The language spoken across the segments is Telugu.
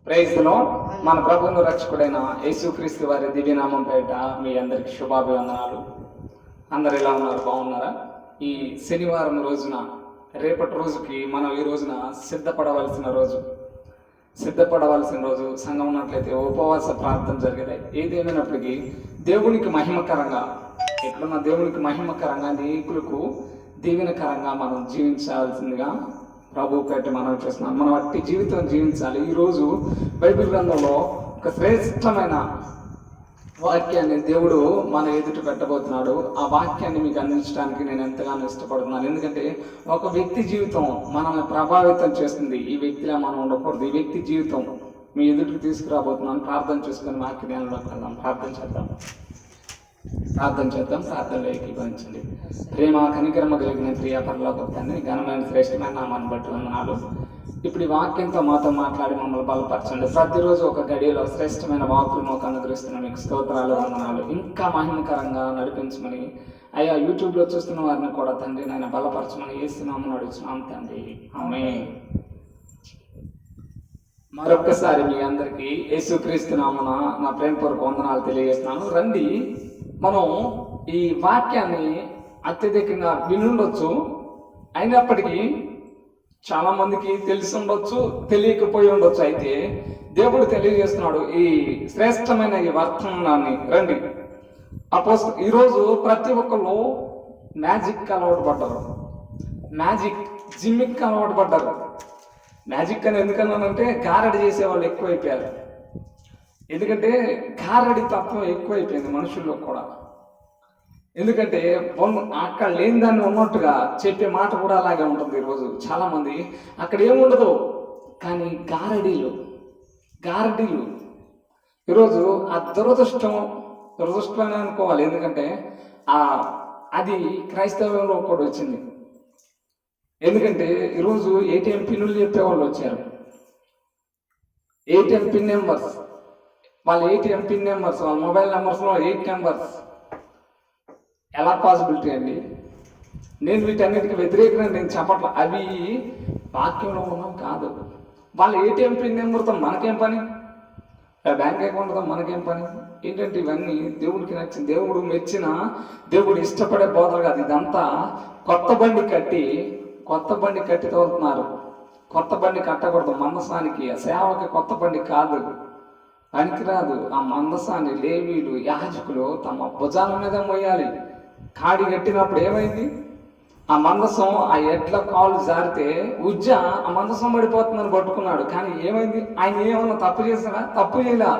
Praise the lord. మన ప్రభువును రక్షకుడైన యేసుక్రీస్తు వారి దివ్యనామం పేరిట మీ అందరికి శుభాభివందనాలు. అందరు ఎలా ఉన్నారు? బాగున్నారా? ఈ శనివారం రోజున, రేపటి రోజుకి మనం ఈ రోజున సిద్ధపడవలసిన రోజు సంఘం ఉన్నట్లయితే ఉపవాస ప్రార్థన జరిగేది. ఏదేమైనప్పటికీ దేవునికి మహిమకరంగా, ఎక్కడున్న దేవునికి మహిమకరంగా, అనేకులకు దీవెనకరంగా మనం జీవించాల్సిందిగా ప్రభు పేట మనం చేస్తున్నాం. మనం అట్టి జీవితం జీవించాలి. ఈరోజు బైబిల్ గ్రంథంలో ఒక శ్రేష్టమైన వాక్యాన్ని దేవుడు మన ఎదుట పెట్టబోతున్నాడు. ఆ వాక్యాన్ని మీకు అందించడానికి నేను ఎంతగానో ఇష్టపడుతున్నాను. ఎందుకంటే ఒక వ్యక్తి జీవితం మనల్ని ప్రభావితం చేస్తుంది. ఈ వ్యక్తిలా మనం ఉండకూడదు. ఈ వ్యక్తి జీవితం మీ ఎదుటికి తీసుకురాబోతున్నాను. ప్రార్థన చేసుకుని వాక్యాన్లోకి వెళ్దాం. ప్రార్థన చేద్దాం. ప్రార్థనలో ఏకీభవించండి. ప్రేమ కనికరమ కలిగిన ప్రియ పరలోక తండ్రి, ఘనమైన శ్రేష్టమైన నామాన్ని బట్టి వందనాలు. ఇప్పుడు ఈ వాక్యంతో మాతో మాట్లాడి మమ్మల్ని బలపరచండి. ప్రతిరోజు ఒక గడియలో శ్రేష్టమైన వాకులు మాకు అనుగ్రహిస్తున్న మీకు స్తోత్రాలు, వందనాలు. ఇంకా మహిమకరంగా నడిపించమని అయ్యా, యూట్యూబ్లో చూస్తున్న వారిని కూడా తండ్రి నేను బలపరచమని యేసునామమున అడుగుతున్నాం తండ్రి, ఆమేన్. మరొక్కసారి మీ అందరికీ యేసుక్రీస్తు నామమున నా ప్రేమపూర్వక వందనాలు తెలియజేస్తున్నాను. రండి, మనం ఈ వాక్యాన్ని అత్యధికంగా వినుండొచ్చు. అయినప్పటికీ చాలా మందికి తెలిసి ఉండొచ్చు, తెలియకపోయి ఉండొచ్చు. అయితే దేవుడు తెలియజేస్తున్నాడు ఈ శ్రేష్టమైన ఈ వర్తమానాన్ని. రండి, ఈరోజు ప్రతి ఒక్కరు మ్యాజిక్ అలవాటు పడ్డారు. జిమ్మిక్ అలవాటు పడ్డారు. మ్యాజిక్ అని ఎందుకన్నానంటే గారడి చేసేవాళ్ళు ఎక్కువైపోయారు. ఎందుకంటే గారడి తత్వం ఎక్కువైపోయింది మనుషుల్లో కూడా. ఎందుకంటే అక్కడ లేని దాన్ని ఉన్నట్టుగా చెప్పే మాట కూడా అలాగే ఉంటుంది. ఈరోజు చాలా మంది అక్కడ ఏముండదు, కానీ గారడీలు ఈరోజు ఆ దురదృష్టం అనుకోవాలి. ఎందుకంటే అది క్రైస్తవంలో కూడా వచ్చింది. ఎందుకంటే ఈరోజు ఏటీఎం పిన్నులు చెప్పేవాళ్ళు వచ్చారు. ఏటీఎం పిన్ నెంబర్స్, వాళ్ళ ఏటీఎం పిన్ నెంబర్స్, వాళ్ళ మొబైల్ నెంబర్స్లో 8 నెంబర్స్. ఎలా పాసిబిలిటీ అండి? నేను వీటన్నిటికీ వ్యతిరేకంగా నేను చెప్పట్లా, అవి వాక్యంలో ఉన్నాం కాదు. వాళ్ళ ఏటీఎం పిన్ నెంబర్తో మనకేం పని? బ్యాంక్ అకౌంట్తో మనకేం పని? ఏంటంటే ఇవన్నీ దేవుడికి నచ్చిన, దేవుడు మెచ్చిన, దేవుడు ఇష్టపడే బోధలు కాదు. ఇదంతా కొత్త బండి కట్టి తోలుతున్నారు. కొత్త బండి కట్టకూడదు. మందసానికి, సేవకి కొత్త బండి కాదు, పనికిరాదు. ఆ మందసాన్ని లేవీలు, యాజకులు తమ భుజాల మీద మోయాలి. కాడి కట్టినప్పుడు ఏమైంది? ఆ మందసం, ఆ ఎడ్ల కాలు జారితే ఆ మందసం పడిపోతుందని పట్టుకున్నాడు. కానీ ఏమైంది? ఆయన ఏమన్నా తప్పు చేశాడా? తప్పు చేయలే.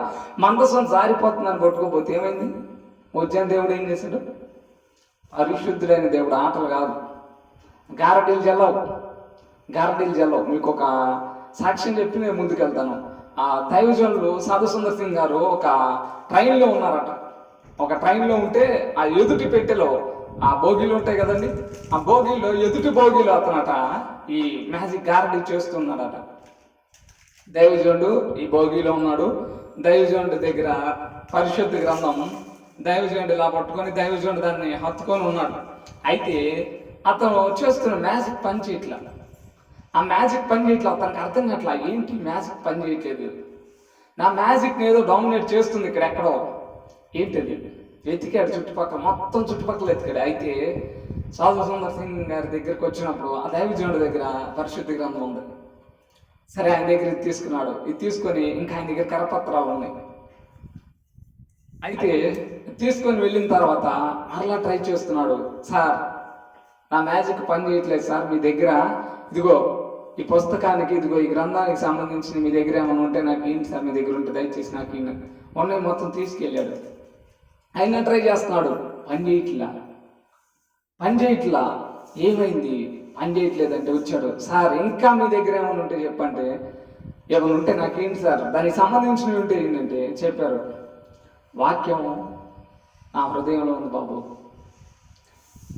మందసం జారిపోతుందని పట్టుకోపోతే ఏమైంది? ఉజ్జాని దేవుడు ఏం చేశాడు? పరిశుద్ధుడైన దేవుడు, ఆటలు కాదు. గారడీలు జల్లవు. మీకు ఒక సాక్ష్యం చెప్పి నేను ముందుకెళ్తాను. ఆ దైవజనులు సాధు సుందర్ సింగ్ గారు ఒక ట్రైన్లో ఉన్నారట. ఒక ట్రైన్లో ఉంటే ఆ ఎదుటి పెట్టెలో ఆ బోగీలు ఉంటాయి కదండి, ఆ బోగీలో ఎదుటి బోగీలో అతనట ఈ మ్యాజిక్ గారడీ చేస్తున్నాడట. దైవజనుడు ఈ బోగీలో ఉన్నాడు. దైవజనుడి దగ్గర పరిశుద్ధ గ్రంథం, దైవజనుడు ఇలా పట్టుకొని దైవజనుడు దాన్ని హత్తుకొని ఉన్నాడు. అయితే అతను చేస్తున్న మ్యాజిక్ పని చేయట్లా. ఆ మ్యాజిక్ పని చేయట్లా. అతనికి అర్థం కావట్లా, ఏంటి మ్యాజిక్ పని చేయట్లేదు, నా మ్యాజిక్ ఏదో డామినేట్ చేస్తుంది ఇక్కడ ఎక్కడో, ఏంటది? వెతికాడు మొత్తం చుట్టుపక్కల ఎతికాడు. అయితే సాధు సుందర్ సింగ్ గారి దగ్గరికి వచ్చినప్పుడు ఆ దైవజనుడి దగ్గర పరిశుద్ధ గ్రంథం ఉంది. సరే, ఆయన దగ్గర ఇది తీసుకున్నాడు. ఇది తీసుకొని ఇంకా ఆయన దగ్గర కరపత్రాలు ఉన్నాయి. అయితే తీసుకొని వెళ్ళిన తర్వాత మరలా ట్రై చేస్తున్నాడు. సార్, నా మ్యాజిక్ పని చేయట్లేదు సార్, మీ దగ్గర ఇదిగో ఈ పుస్తకానికి, ఇదిగో ఈ గ్రంథానికి సంబంధించిన మీ దగ్గర ఏమైనా ఉంటే నాకు ఏంటి సార్, మీ దగ్గర ఉంటే దయచేసి నాకు ఉన్నాయి. మొత్తం తీసుకెళ్ళాడు. అయినా ట్రై చేస్తున్నాడు, పని చేయట్లా. ఏమైంది? పని చేయట్లేదంటే వచ్చాడు. సార్, ఇంకా మీ దగ్గర ఏమైనా ఉంటే చెప్పంటే, ఏమైనా ఉంటే నాకేంటి సార్, దానికి సంబంధించినవి ఉంటే ఏంటంటే చెప్పారు. వాక్యం నా హృదయంలో ఉంది బాబు,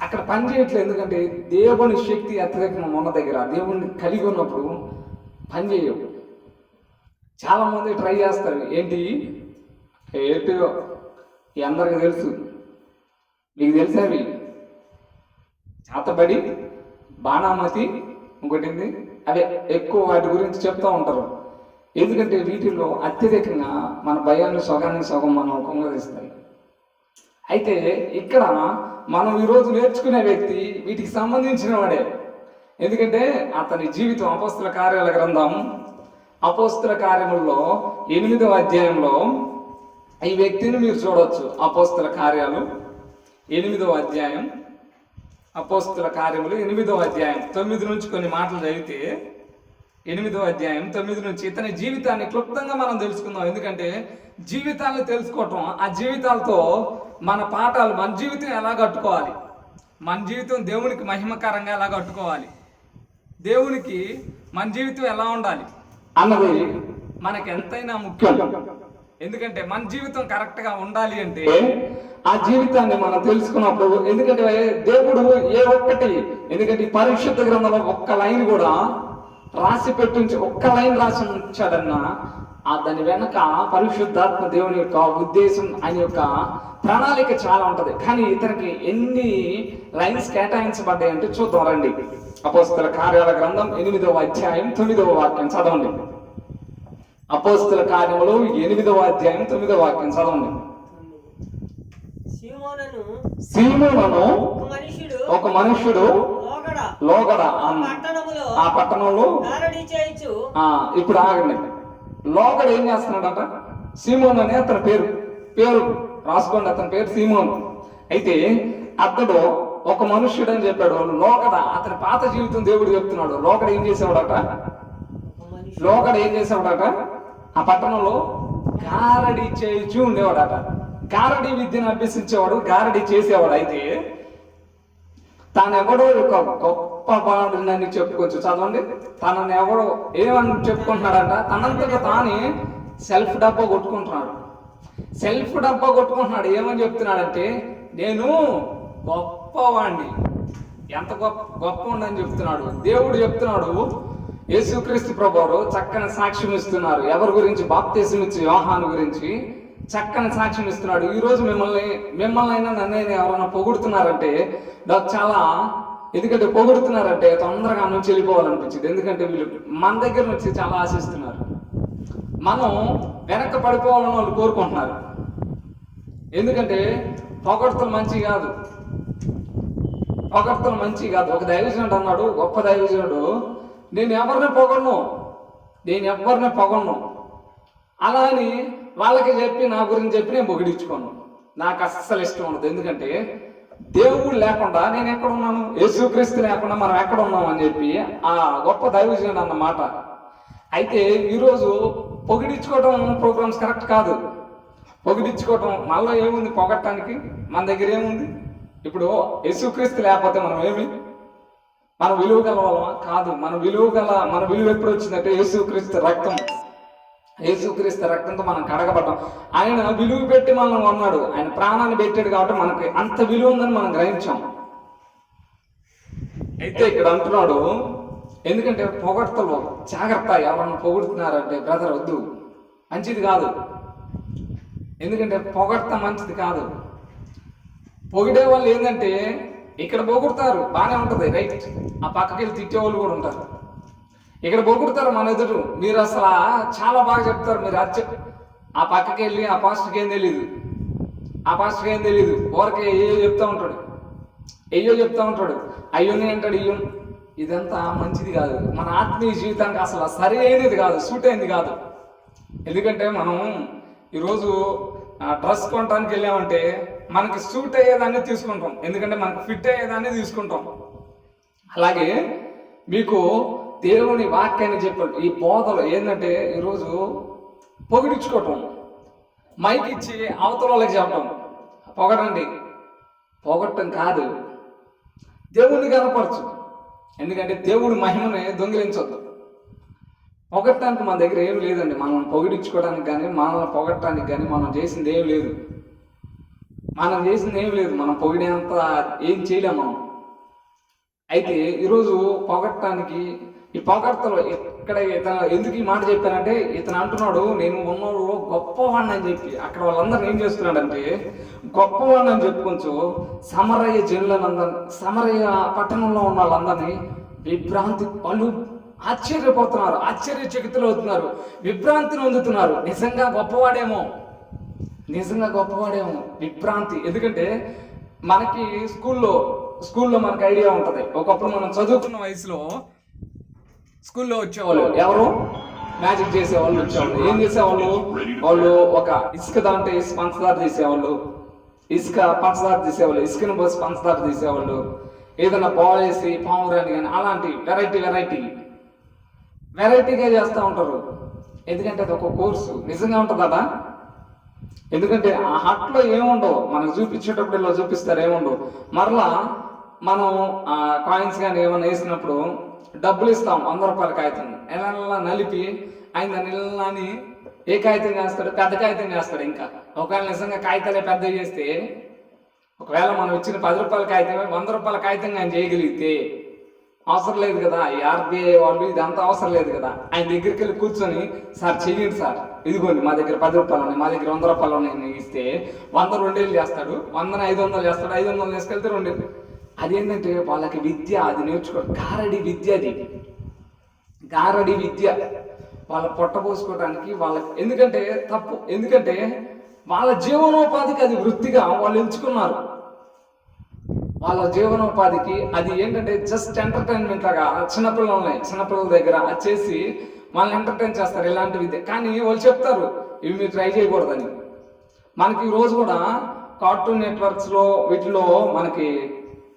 అక్కడ పని చేయట్లేదు. ఎందుకంటే దేవుని శక్తి అత్యధికంగా ఉన్న దగ్గర, దేవుణ్ణి కలిగి ఉన్నప్పుడు పని చేయవు. చాలామంది ట్రై చేస్తారు. ఏంటో అందరికి తెలుసు, మీకు తెలిసేవి చేతబడి, బాణామతి, ఇంకోటింది, అదే ఎక్కువ వాటి గురించి చెప్తూ ఉంటారు. ఎందుకంటే వీటిల్లో అత్యధికంగా మన భయాన్ని సగం మనం కుంగదీస్తాయి. అయితే ఇక్కడ మనం ఈరోజు నేర్చుకునే వ్యక్తి వీటికి సంబంధించిన వాడే. ఎందుకంటే అతని జీవితం అపోస్తల కార్యాల గ్రంథం అపోస్తల కార్యముల్లో 8వ అధ్యాయంలో ఈ వ్యక్తిని మీరు చూడవచ్చు. అపోస్తల కార్యాలు 8వ అధ్యాయం, అపోస్తల కార్యములు 8వ అధ్యాయం 9 నుంచి కొన్ని మాటలు చదివితే 8వ అధ్యాయం 9 నుంచి ఇతని జీవితాన్ని క్లుప్తంగా మనం తెలుసుకుందాం. ఎందుకంటే జీవితాన్ని తెలుసుకోవటం, ఆ జీవితాలతో మన పాఠాలు, మన జీవితం ఎలా కట్టుకోవాలి, మన జీవితం దేవునికి మహిమకరంగా ఎలా కట్టుకోవాలి, దేవునికి మన జీవితం ఎలా ఉండాలి అన్నది మనకి ఎంతైనా ముఖ్యం. ఎందుకంటే మన జీవితం కరెక్ట్గా ఉండాలి అంటే ఆ జీవితాన్ని మనం తెలుసుకున్నప్పుడు, ఎందుకంటే దేవుడు ఎందుకంటే ఈ పరిశుద్ధ గ్రంథంలో ఒక్క లైన్ కూడా రాసి పెట్టుంచి ఒక్క లైన్ రాసి ఉంచాడన్నా దాని వెనక పరిశుద్ధాత్మ దేవుని యొక్క ఉద్దేశం, ఆయన యొక్క ప్రణాళిక చాలా ఉంటది. కానీ ఇతనికి ఎన్ని లైన్స్ కేటాయించబడ్డాయి అంటే చూద్దాం రండి. అపోస్తల కార్యాల గ్రంథం 8వ అధ్యాయం 9వ వాక్యం చదవండి. అపోస్తల కార్యములు 8వ అధ్యాయం 9వ వాక్యం చదవండి. సీమోనును ఒక మనుష్యుడు లోగడ ఆ పట్టణంలో, ఇప్పుడు ఆగండి, లోగడ ఏం చేస్తున్నాడట? సీమోన్ అని అతని పేరు రాసుకోండి, అతని పేరు సీమోన్. అయితే అతడు ఒక మనుష్యుడు అని చెప్పాడు. లోగడ అతని పాత జీవితం దేవుడు చెప్తున్నాడు. లోగడ ఏం చేసేవాడట? ఆ పట్టణంలో గారడి చేయించి ఉండేవాడట. గారడి విద్యను అభ్యసించేవాడు, గారడి చేసేవాడు. అయితే తానెవడో ఒక గొప్ప బాలుడని చెప్పుకోవచ్చు. చదవండి, తనని ఎవడో ఏమని చెప్పుకుంటున్నాడంట? తనంతట తానే సెల్ఫ్ డబ్బా కొట్టుకుంటున్నాడు. ఏమని చెప్తున్నాడంటే, నేను గొప్పవాణ్ణి, ఎంత గొప్ప ఉండని చెప్తున్నాడు. దేవుడు చెప్తున్నాడు, యేసుక్రీస్తు ప్రభువారు చక్కని సాక్ష్యం ఇస్తున్నారు. ఎవరి గురించి? బాప్తిసం ఇచ్చే యోహాను గురించి చక్కని సాక్ష్యం ఇస్తున్నాడు. ఈరోజు మిమ్మల్ని అయినా నన్నైనా ఎవరైనా పొగుడుతున్నారంటే నాకు చాలా, ఎందుకంటే పొగుడుతున్నారంటే తొందరగా నుంచి వెళ్ళిపోవాలనిపించింది. ఎందుకంటే వీళ్ళు మన దగ్గర నుంచి చాలా ఆశిస్తున్నారు. మనం వెనక్కి పడిపోవాలని వాళ్ళు కోరుకుంటున్నారు. ఎందుకంటే పొగడ్తలు మంచి కాదు. ఒక దైవజనుడు అన్నాడు, గొప్ప దైవజనుడు, నేను ఎవరిని పొగడను, అలా అని వాళ్ళకి చెప్పి నా గురించి చెప్పి నేను పొగిడించుకోను. నాకు అస్సలు ఇష్టం ఉండదు. ఎందుకంటే దేవుడు లేకుండా నేను ఎక్కడ ఉన్నాను, యేసుక్రీస్తు లేకుండా మనం ఎక్కడ ఉన్నాం అని చెప్పి ఆ గొప్ప దైవజనుడు అన్నమాట. అయితే ఈరోజు పొగిడించుకోవడం ప్రోగ్రామ్స్ కరెక్ట్ కాదు. పొగిడించుకోవటం మనలో ఏముంది? పొగట్టడానికి మన దగ్గర ఏముంది? ఇప్పుడు యేసుక్రీస్తు లేకపోతే మనం విలువ గల వాళ్ళమా? కాదు. మన విలువ ఎప్పుడు వచ్చిందంటే యేసుక్రీస్తు రక్తంతో మనం కడగబడ్డాం. ఆయన విలువ పెట్టి మనం అన్నాడు, ఆయన ప్రాణాన్ని పెట్టాడు కాబట్టి మనకి అంత విలువ ఉందని మనం గ్రహించాం. అయితే ఇక్కడ అంటున్నాడు, ఎందుకంటే పొగడ్తలు జాగ్రత్త. ఎవరన్నా పొగుడుతున్నారంటే బ్రదర్ వద్దు, మంచిది కాదు. ఎందుకంటే పొగడ్త మంచిది కాదు. పొగిడే వాళ్ళు ఏంటంటే ఇక్కడ పొగుడతారు, బాగానే ఉంటుంది, రైట్. ఆ పక్కకి వెళ్ళి తిట్టేవాళ్ళు కూడా ఉంటారు. ఇక్కడ పొగుడతారు మన ఎదురు, మీరు అసలు చాలా బాగా చెప్తారు, మీరు ఆ పక్కకి వెళ్ళి ఆ పాస్టర్కి ఏం తెలీదు, ఊరికే ఏయో చెప్తా ఉంటాడు, అయ్యోని అంటాడు, ఇదంతా మంచిది కాదు. మన ఆత్మీయ జీవితానికి అసలు సరి అయినది కాదు, సూట్ అయింది కాదు. ఎందుకంటే మనం ఈరోజు డ్రెస్ కొనడానికి వెళ్ళామంటే మనకి సూట్ అయ్యేదాన్ని తీసుకుంటాం, ఎందుకంటే మనకు ఫిట్ అయ్యేదాన్ని తీసుకుంటాం. అలాగే మీకు దేవుని వాక్యాన్ని చెప్పాడు. ఈ బోధలు ఏంటంటే ఈరోజు పొగిడించుకోవటం, మైక్ ఇచ్చి అవతల వాళ్ళకి చెప్పటం. పొగట్టం కాదు, దేవుణ్ణి కనపరచు. ఎందుకంటే దేవుడి మహిమని దొంగిలించొద్దు. పొగట్టడానికి మన దగ్గర ఏమి లేదండి. మనం పొగిడించుకోవడానికి కానీ, మనల్ని పొగట్టడానికి కానీ మనం చేసింది ఏం లేదు. మనం పొగిడేంత ఏం చేయలేము మనం. అయితే ఈరోజు పొగట్టడానికి ఈ పొగడ్తలు ఇక్కడ ఎందుకు ఈ మాట చెప్పానంటే, ఇతను అంటున్నాడు నేను ఉన్నోళ్ళు గొప్పవాడిని అని చెప్పి. అక్కడ వాళ్ళందరినీ ఏం చేస్తున్నాడంటే గొప్పవాడిని అని చెప్పుకొంచు సమరయ్య పట్టణంలో ఉన్న వాళ్ళందరినీ విభ్రాంతి ఆశ్చర్యపోతున్నారు, ఆశ్చర్యచకితులు అవుతున్నారు, విభ్రాంతిని పొందుతున్నారు. నిజంగా గొప్పవాడేమో, విభ్రాంతి. ఎందుకంటే మనకి స్కూల్లో మనకి ఐడియా ఉంటుంది. ఒకప్పుడు మనం చదువుకున్న వయసులో స్కూల్లో వచ్చేవాళ్ళు ఎవరు, మ్యాజిక్ చేసేవాళ్ళు వచ్చేవాళ్ళు. ఏం చేసేవాళ్ళు, వాళ్ళు ఒక ఇసుక దాంట్లో వేసి పంచదార తీసేవాళ్ళు, ఇసుకను పోసి పంచదార తీసేవాళ్ళు, ఏదైనా బాల్ వేసి పావురాని కానీ అలాంటి వెరైటీగా చేస్తూ ఉంటారు. ఎందుకంటే అది ఒక కోర్సు. నిజంగా ఉంటుందా? ఎందుకంటే ఆ హట్లో ఏముండవు, మనకు చూపించేటప్పుడు ఇలా చూపిస్తారు, ఏముండవు. మరలా మనం ఆ కాయిన్స్ కానీ ఏమైనా వేసినప్పుడు డబ్బులు ఇస్తాం, 100 రూపాయల కాగితం ఎలా నలిపి ఆయన నిల్లని ఏ కాగితం చేస్తాడు, పెద్ద కాగితం చేస్తాడు. ఇంకా ఒకవేళ నిజంగా కాగితాలే పెద్ద చేస్తే, ఒకవేళ మనం ఇచ్చిన 10 రూపాయల కాగితమే 100 రూపాయల కాగితంగా ఆయన చేయగలిగితే అవసరం లేదు కదా, ఈ ఆర్బీఐ వాళ్ళు ఇదంతా అవసరం లేదు కదా. ఆయన దగ్గరికి వెళ్ళి కూర్చొని, సార్ చెయ్యండి సార్, ఇదిగోండి మా దగ్గర 10 రూపాయలు ఉన్నాయి, మా దగ్గర 100 రూపాయలు ఉన్నాయి ఇస్తే 100 2 చేస్తాడు, 100 500 చేస్తాడు, 500 తీసుకెళ్తే 2. అదేంటంటే వాళ్ళకి విద్య, అది నేర్చుకో, గారడి విద్య వాళ్ళ పొట్టపోసుకోవడానికి వాళ్ళకి. ఎందుకంటే తప్పు, ఎందుకంటే వాళ్ళ జీవనోపాధికి అది వృత్తిగా వాళ్ళు ఎంచుకున్నారు. వాళ్ళ జీవనోపాధికి అది ఏంటంటే జస్ట్ ఎంటర్టైన్మెంట్ లాగా చిన్నపిల్లల దగ్గర అది చేసి వాళ్ళని ఎంటర్టైన్ చేస్తారు ఇలాంటి విద్య. కానీ వాళ్ళు చెప్తారు ఇవి మీరు ట్రై చేయకూడదని. మనకి ఈ రోజు కూడా కార్టూన్ నెట్వర్క్స్లో వీటిలో మనకి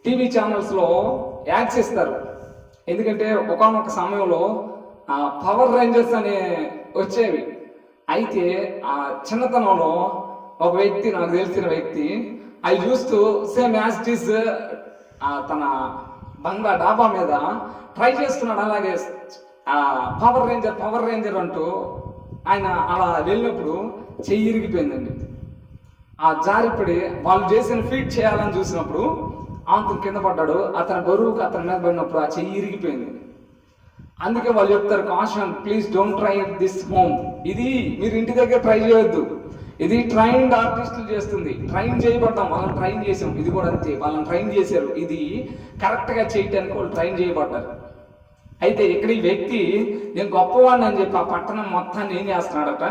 టీవీ ఛానల్స్లో యాడ్స్ ఇస్తారు. ఎందుకంటే ఒకానొక సమయంలో పవర్ రేంజర్స్ అనే వచ్చేవి. అయితే ఆ చిన్నతనంలో ఒక వ్యక్తి, నాకు తెలిసిన వ్యక్తి, అవి చూస్తూ సేమ్ యాజ్ ఇట్ ఈస్ తన బంగ్లా డాబా మీద ట్రై చేస్తున్నాడు. అలాగే పవర్ రేంజర్ అంటూ ఆయన అలా వెళ్ళినప్పుడు చెయ్యి ఇరిగిపోయిందండి. ఆ జారిపడి వాళ్ళు చేసిన ఫీట్ చేయాలని చూసినప్పుడు అతను కింద పడ్డాడు. అతని బరువుకు అతని మీద పడినప్పుడు ఆ చెయ్యి ఇరిగిపోయింది. అందుకే వాళ్ళు చెప్తారు, caution please don't try this home. ఇది మీరు ఇంటి దగ్గర ట్రై చేయొద్దు, ఇది ట్రైన్డ్ ఆర్టిస్టులు చేస్తుంది. ట్రైన్ చేయబడ్డాం, వాళ్ళని ట్రైన్ చేసాం. ఇది కూడా అంతే, వాళ్ళని ట్రైన్ చేశారు. ఇది కరెక్ట్గా చేయటానికి వాళ్ళు ట్రైన్ చేయబడ్డారు. అయితే ఇక్కడ ఈ వ్యక్తి నేను గొప్పవాడిని అని చెప్పి ఆ పట్టణం మొత్తాన్ని ఏం చేస్తున్నాడట,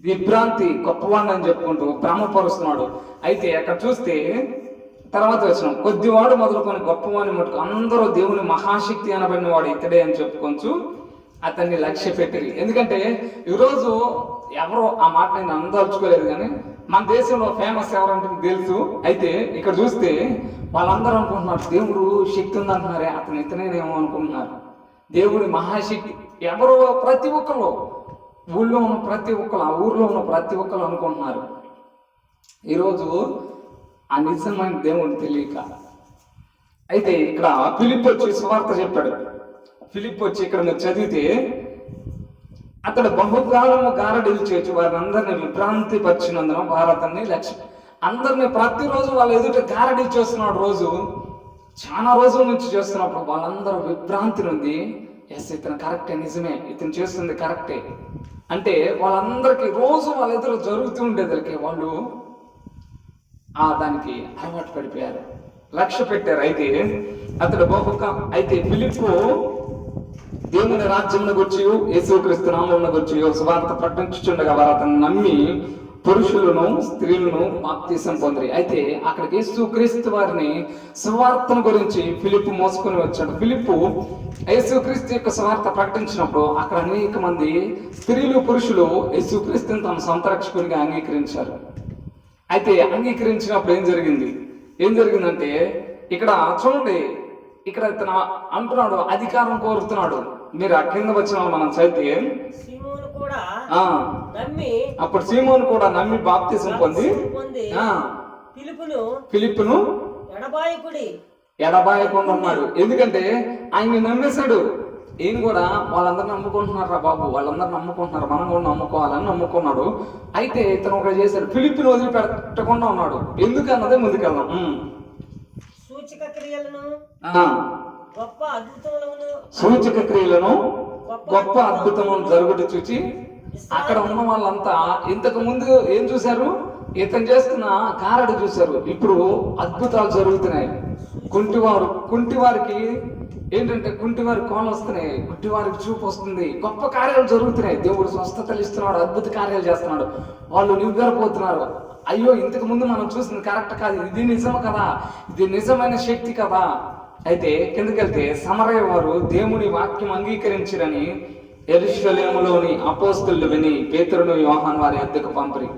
విభ్రాంతి, గొప్పవాడిని అని చెప్పుకుంటూ భ్రమపరుస్తున్నాడు. అయితే అక్కడ చూస్తే తర్వాత వచ్చిన కొద్దివాడు మొదలుకొని గొప్పవాడిని మటుకు అందరూ దేవుని మహాశక్తి అనబడిన వాడు ఇతడే అని చెప్పుకొంచు అతన్ని లక్ష్య పెట్టిరి. ఎందుకంటే ఈరోజు ఎవరో ఆ మాట నేను అందలుచుకోలేదు, కానీ మన దేశంలో ఫేమస్ ఎవరంటే మీకు తెలుసు. అయితే ఇక్కడ చూస్తే వాళ్ళందరూ అనుకుంటున్నారు దేవుడు శక్తి ఉందంటున్నారే, అతను ఇతనేనేమో అనుకుంటున్నారు. దేవుడి మహాశక్తి ఎవరో ప్రతి ఒక్కరు, ఊళ్ళో ఉన్న ప్రతి ఒక్కరు, ఆ ఊర్లో ఉన్న ప్రతి ఒక్కరు అనుకుంటున్నారు. ఈరోజు ఆ నిజమైన దేవుడు తెలియక. అయితే ఇక్కడ ఫిలిప్ వచ్చి సువార్త చెప్పాడు. ఫిలిప్ వచ్చి ఇక్కడ మీరు చదివితే, అతడు బహుకాలము గారడీలు చేర్చి వారిని అందరినీ విభ్రాంతి పరిచినందున వారు అతన్ని అందరినీ ప్రతిరోజు వాళ్ళ ఎదుట గారడీ చేస్తున్నాడు. చాలా రోజుల నుంచి చేస్తున్నప్పుడు వాళ్ళందరూ విభ్రాంతి నుండి, ఎస్ ఇతను కరెక్టే, నిజమే, ఇతను చేస్తుంది కరెక్టే అంటే వాళ్ళందరికీ రోజు వాళ్ళ ఎదురు జరుగుతూ ఉండేదరికి వాళ్ళు దానికి అలవాటు పడిపోయారు, లక్ష్య పెట్టారు. అయితే ఫిలిప్పు దేవుని రాజ్యమును గురించి, యేసుక్రీస్తు నామమును గురించి సువార్త ప్రకటించుచుండగా వారు అతన్ని నమ్మి పురుషులను స్త్రీలను బాప్తిసం పొందిరి. అయితే అక్కడికి యేసుక్రీస్తు వారిని సువార్తను గురించి ఫిలిప్పు మోసుకొని వచ్చాడు. ఫిలిప్పు యేసుక్రీస్తు యొక్క సువార్త ప్రకటించినప్పుడు అక్కడ అనేక మంది స్త్రీలు పురుషులు యేసుక్రీస్తుని తమ సొంత రక్షకునిగా అంగీకరించారు. అయితే అంగీకరించినప్పుడు ఏం జరిగిందంటే ఇక్కడ చూడండి, ఇక్కడ ఇతను అంటున్నాడు, అధికారం కోరుతున్నాడు. మీరు ఆ కింద వచ్చిన మనం చదివితే అప్పుడు సీమోను కూడా నమ్మి బాప్తిసం పొంది ఫిలిప్పును ఎడబాయకుండా ఉన్నాడు. ఎందుకంటే ఆయన్ని నమ్మేశాడు. ఈయన కూడా వాళ్ళందరూ నమ్ముకుంటున్నారా బాబు, వాళ్ళందరూ నమ్ముకుంటున్నారు, మనం కూడా నమ్ముకోవాలని నమ్ముకున్నాడు. అయితే ఇతను ఒకటి చేశాడు, ఫిలిప్పుని వదిలిపెట్టకుండా ఉన్నాడు. ఎందుకన్నదే ముందుకెళ్దాం. సూచక క్రియలను గొప్ప అద్భుతములను జరుగుట చూచి అక్కడ ఉన్న వాళ్ళంతా ఇంతకు ముందు ఏం చూశారు, ఇతను చేస్తున్న కారడు చూశారు. ఇప్పుడు అద్భుతాలు జరుగుతున్నాయి. కుంటివారికి ఏంటంటే కుంటివారి కోళ్ళు వస్తున్నాయి, గుడ్డివారికి చూపు వస్తుంది, గొప్ప కార్యాలు జరుగుతున్నాయి, దేవుడు స్వస్థతలు ఇస్తున్నాడు, అద్భుత కార్యాలు చేస్తున్నాడు. వాళ్ళు నివ్వెరపోతున్నారు. అయ్యో, ఇంతకు ముందు మనం చూసింది కరెక్ట్ కాదు, ఇది నిజం కదా, ఇది నిజమైన శక్తి కదా. అయితే కిందకెళ్తే సమరయ వారు దేవుని వాక్యం అంగీకరించిరని యెరూషలేములోని అపోస్తలులు విని పేతురును యోహాను వారి వద్దకు పంపిరి.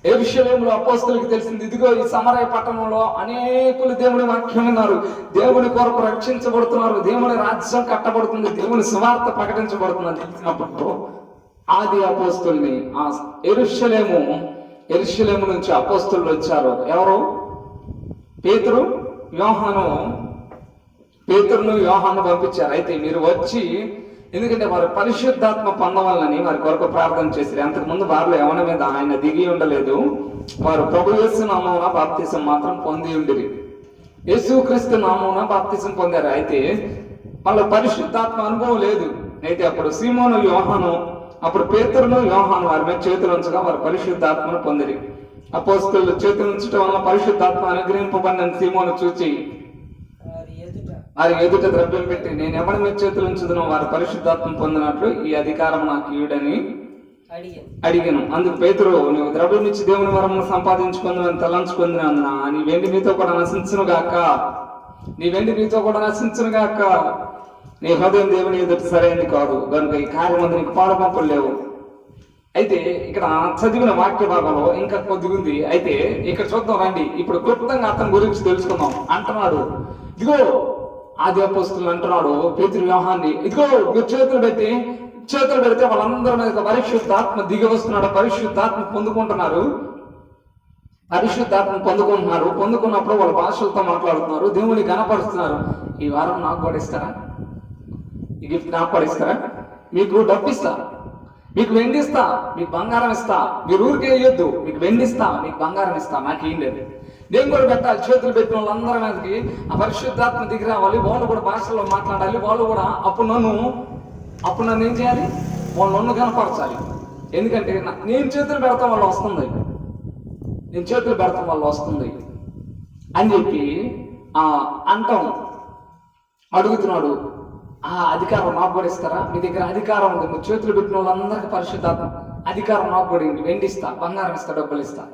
యెరూషలేములో అపోస్తలులకు తెలిసింది, ఇదిగో ఈ సమరయ పట్టణంలో అనేకులు దేవుని వాక్యం విన్నారు, దేవుని కొరకు రక్షించబడుతున్నారు, దేవుని రాజ్యం కట్టబడుతుంది, దేవుని సువార్త ప్రకటించబడుతుందని తెలిసినప్పుడు ఆది అపోస్తలుని ఆ యెరూషలేము నుంచి అపోస్తలులు వచ్చారు. ఎవరు? పేతురును యోహాను పంపించారు. అయితే మీరు వచ్చి, ఎందుకంటే వారు పరిశుద్ధాత్మ పొందవాలని వారి కొరకు ప్రార్థన చేశారు. అంతకుముందు వారిలో ఎవరి మీద ఆయన దిగి ఉండలేదు. వారు ప్రభు యేసు నామమున బాప్తిసం మాత్రం పొంది ఉండిరి. యేసుక్రీస్తు నామమున బాప్తిసం పొందారు. అయితే వాళ్ళ పరిశుద్ధాత్మ అనుభవం లేదు. అయితే అప్పుడు సీమోను యోహాను, అప్పుడు పేతురును యోహాను వారి మీద చేతులు ఉంచగా వారు పరిశుద్ధాత్మను పొందిరి. అపోస్తలులు చేతులు ఉంచడం వల్ల పరిశుద్ధాత్మ అనుగ్రహింపబడిన సీమోను చూచి వారి ఎదుట ద్రవ్యం పెట్టి, నేను ఎవరి మీద చేతులు ఉంచుదునో వారు పరిశుద్ధాత్మ పొందినట్లు ఈ అధికారం నాకు ఇవ్వడని అడిగాను. అందుకు పేతురు, నువ్వు ద్రవ్యం ఇచ్చి దేవుని వరమును సంపాదించుకుందని తలంచుకుందినా, నీ వెండి నీతో కూడా నశించునుగాక, నీ హృదయం దేవుని ఎదుట సరైనది కాదు, కనుక ఈ కార్యం అందు నీకు పాలుపంపులు లేవు. అయితే ఇక్కడ చదివిన వాక్య భాగంలో ఇంకా కొద్దిగా ఉంది. అయితే ఇక్కడ చూద్దాం రండి. ఇప్పుడు క్లుప్తంగా అతని గురించి తెలుసుకుందాం. అంటున్నాడు, ఇదిగో ఆది అపోస్తలులు అంటున్నాడు పేతురు యోహాన్ని, ఇదిగో మీరు చేతులు పెడితే వాళ్ళందరి మీద పరిశుద్ధాత్మ దిగి వస్తున్నాడు, పరిశుద్ధాత్మ పొందుకుంటున్నారు. పొందుకున్నప్పుడు వాళ్ళ భాషలతో మాట్లాడుతున్నారు, దేవుని గణపరుస్తున్నారు. ఈ వారం నాకు కూడా ఇస్తారా? ఈ గిఫ్ట్ నాకు కూడా ఇస్తారా? మీకు డబ్బు ఇస్తా, మీకు వెండి ఇస్తా, మీకు బంగారం ఇస్తా, మీరు ఊరికే వేయొద్దు, మీకు వెండి ఇస్తా, మీకు బంగారం ఇస్తా, నాకేం లేదు. నేను కూడా పెట్టాలి. చేతులు పెట్టిన వాళ్ళందరి మీదకి ఆ పరిశుద్ధాత్మ దిగి రావాలి, వాళ్ళు కూడా భాషలో మాట్లాడాలి, వాళ్ళు కూడా అప్పుడు నన్ను ఏం చేయాలి? వాళ్ళు నన్ను కనపరచాలి. ఎందుకంటే నేను చేతులు పెడతాం వాళ్ళు వస్తుంది, అని చెప్పి అడుగుతున్నాడు. ఆ అధికారం నాకు కూడా ఇస్తారా? మీ దగ్గర అధికారం ఉంది, మీరు చేతులు పెట్టిన వాళ్ళందరికీ పరిశుద్ధాత్మ అధికారం నాకు కూడా ఉంది, వెండి ఇస్తా, బంగారం ఇస్తా, డబ్బులు ఇస్తా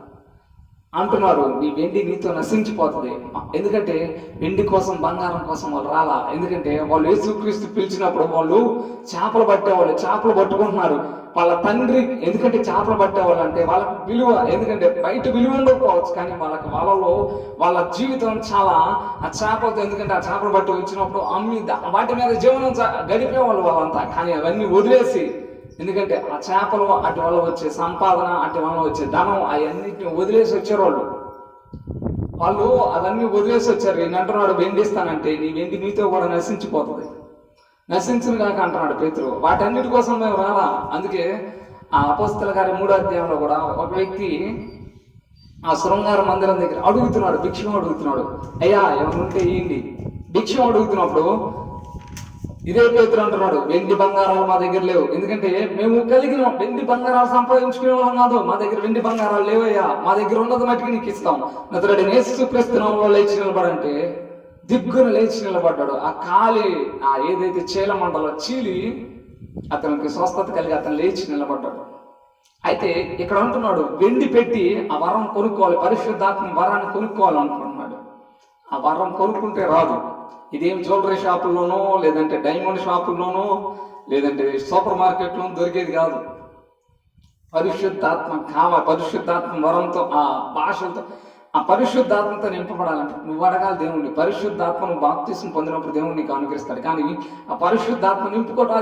అంటున్నారు. నీ వెండి నీతో నశించిపోతుంది. ఎందుకంటే వెండి కోసం బంగారం కోసం వాళ్ళు రాలా. ఎందుకంటే వాళ్ళు యేసుక్రీస్తు పిలిచినప్పుడు వాళ్ళు చేపలు పట్టుకుంటున్నారు. వాళ్ళ తండ్రి, ఎందుకంటే చేపలు పట్టేవాళ్ళు అంటే వాళ్ళకి విలువ, ఎందుకంటే బయట విలువ ఉండకపోవచ్చు, కానీ వాళ్ళ జీవితం చాలా ఆ చేపలతో, ఎందుకంటే ఆ చేపలు పట్టి వచ్చినప్పుడు అమ్మి వాటి మీద జీవనం గడిపేవాళ్ళు వాళ్ళంతా. కానీ అవన్నీ వదిలేసి, ఎందుకంటే ఆ చేపలు అటు వల్ల వచ్చే సంపాదన, అటు వల్ల వచ్చే ధనం, అవన్నిటిని వదిలేసి వచ్చారు వాళ్ళు అవన్నీ వదిలేసి వచ్చారు. నేను అంటున్నాడు, వెండి ఇస్తానంటే నీ వెండి నీతో కూడా నశించిపోతుంది, నశించును కాక అంటున్నాడు పేతురు. వాటన్నిటి కోసం మేము రాలా. అందుకే ఆ అపోస్తల గారి 3వ అధ్యాయంలో కూడా ఒక వ్యక్తి ఆ శృంగార మందిరం దగ్గర అడుగుతున్నాడు, భిక్షం అడుగుతున్నాడు. అయ్యా ఎవరుంటే ఇయ్యండి భిక్షం అడుగుతున్నప్పుడు ఇదే పేతురు అంటున్నాడు, వెండి బంగారాలు మా దగ్గర లేవు, ఎందుకంటే మేము కలిగిన వెండి బంగారాలు సంపాదించుకునే వాళ్ళం కాదు, మా దగ్గర వెండి బంగారాలు లేవయ్యా, మా దగ్గర ఉన్నది మట్టికి నీకు ఇస్తాం. నతడు యేసుక్రీస్తు నామములో లేచి నిలబడంటే దిగ్గున లేచి నిలబడ్డాడు. ఆ కాలి ఏదైతే చీలమండలో చీలి అతనికి స్వస్థత కలిగి అతను లేచి నిలబడ్డాడు. అయితే ఇక్కడ అంటున్నాడు, వెండి పెట్టి ఆ వరం కొనుక్కోవాలి, పరిశుద్ధాత్మ వరాన్ని కొనుక్కోవాలనుకుంటున్నాడు. ఆ వరం కొనుక్కుంటే రాదు. ఇదేం జ్యువెలరీ షాపుల్లోనో, లేదంటే డైమండ్ షాపుల్లోనో, లేదంటే సూపర్ మార్కెట్లోనో దొరికేది కాదు. పరిశుద్ధాత్మ వరంతో, ఆ భాషలతో, ఆ పరిశుద్ధాత్మతో నింపబడాలంటే నువ్వు అడగాలి దేవుణ్ణి. పరిశుద్ధాత్మను బాప్తిసం పొందినప్పుడు దేవుడు నీకు అనుగ్రహిస్తాడు. కానీ ఆ పరిశుద్ధాత్మ నింపుకోవటం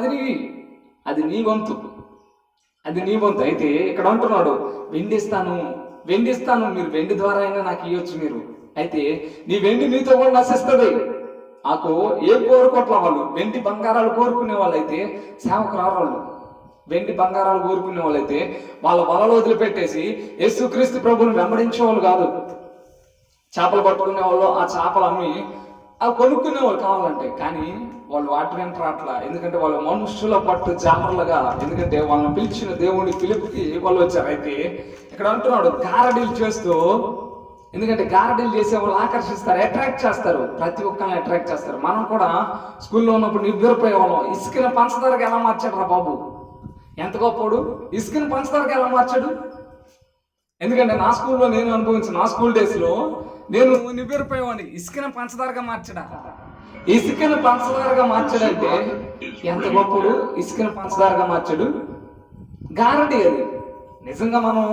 అది నీ వంతు. అయితే ఇక్కడ అంటున్నాడు, వెండిస్తాను, మీరు వెండి ద్వారా అయినా నాకు ఇవ్వచ్చు మీరు. అయితే నీ వెండి నీతో కూడా నశిస్తుంది. నాకు ఏం కోరుకోవట్ల వాళ్ళు వెండి బంగారాలు కోరుకునే వాళ్ళైతే సేవకురాలు వాళ్ళు, వెండి బంగారాలు కోరుకునే వాళ్ళైతే వాళ్ళ వలలో వదిలిపెట్టేసి యేసుక్రీస్తు ప్రభువుని వెంబడించే వాళ్ళు కాదు. చేపలు పట్టుకునే వాళ్ళు ఆ చేపలు అమ్మి అవి కొనుక్కునే వాళ్ళు కావాలంటే, కానీ వాళ్ళు వాటి వెంట రాట్లా. ఎందుకంటే వాళ్ళు మనుషుల పట్టు జామర్లుగా, ఎందుకంటే వాళ్ళని పిలిచిన దేవుని పిలుపుకి వాళ్ళు వచ్చారు. అయితే ఇక్కడ అంటున్నాడు, గారడీలు చేస్తూ ఎందుకంటే గారడీలు చేసే వాళ్ళు ఆకర్షిస్తారు, అట్రాక్ట్ చేస్తారు, ప్రతి ఒక్కరిని అట్రాక్ట్ చేస్తారు. మనం కూడా స్కూల్లో ఉన్నప్పుడు నివ్వెరపోయే వాళ్ళం. ఇసుకని పంచదారగా ఎలా మార్చాడు రా బాబు, ఎంత గొప్పడు! ఇసుకని పంచదారగా ఎలా మార్చాడు? ఎందుకంటే నా స్కూల్లో నేను అనుభవించిన నా స్కూల్ డేస్లో నేను నివ్వెరపోయేవాడిని. ఇసుకని పంచదారగా మార్చడా, ఇసుకని పంచదారగా మార్చాడంటే ఎంత గొప్పడు! ఇసుకని పంచదారగా మార్చాడు. గారడీ అది నిజంగా. మనం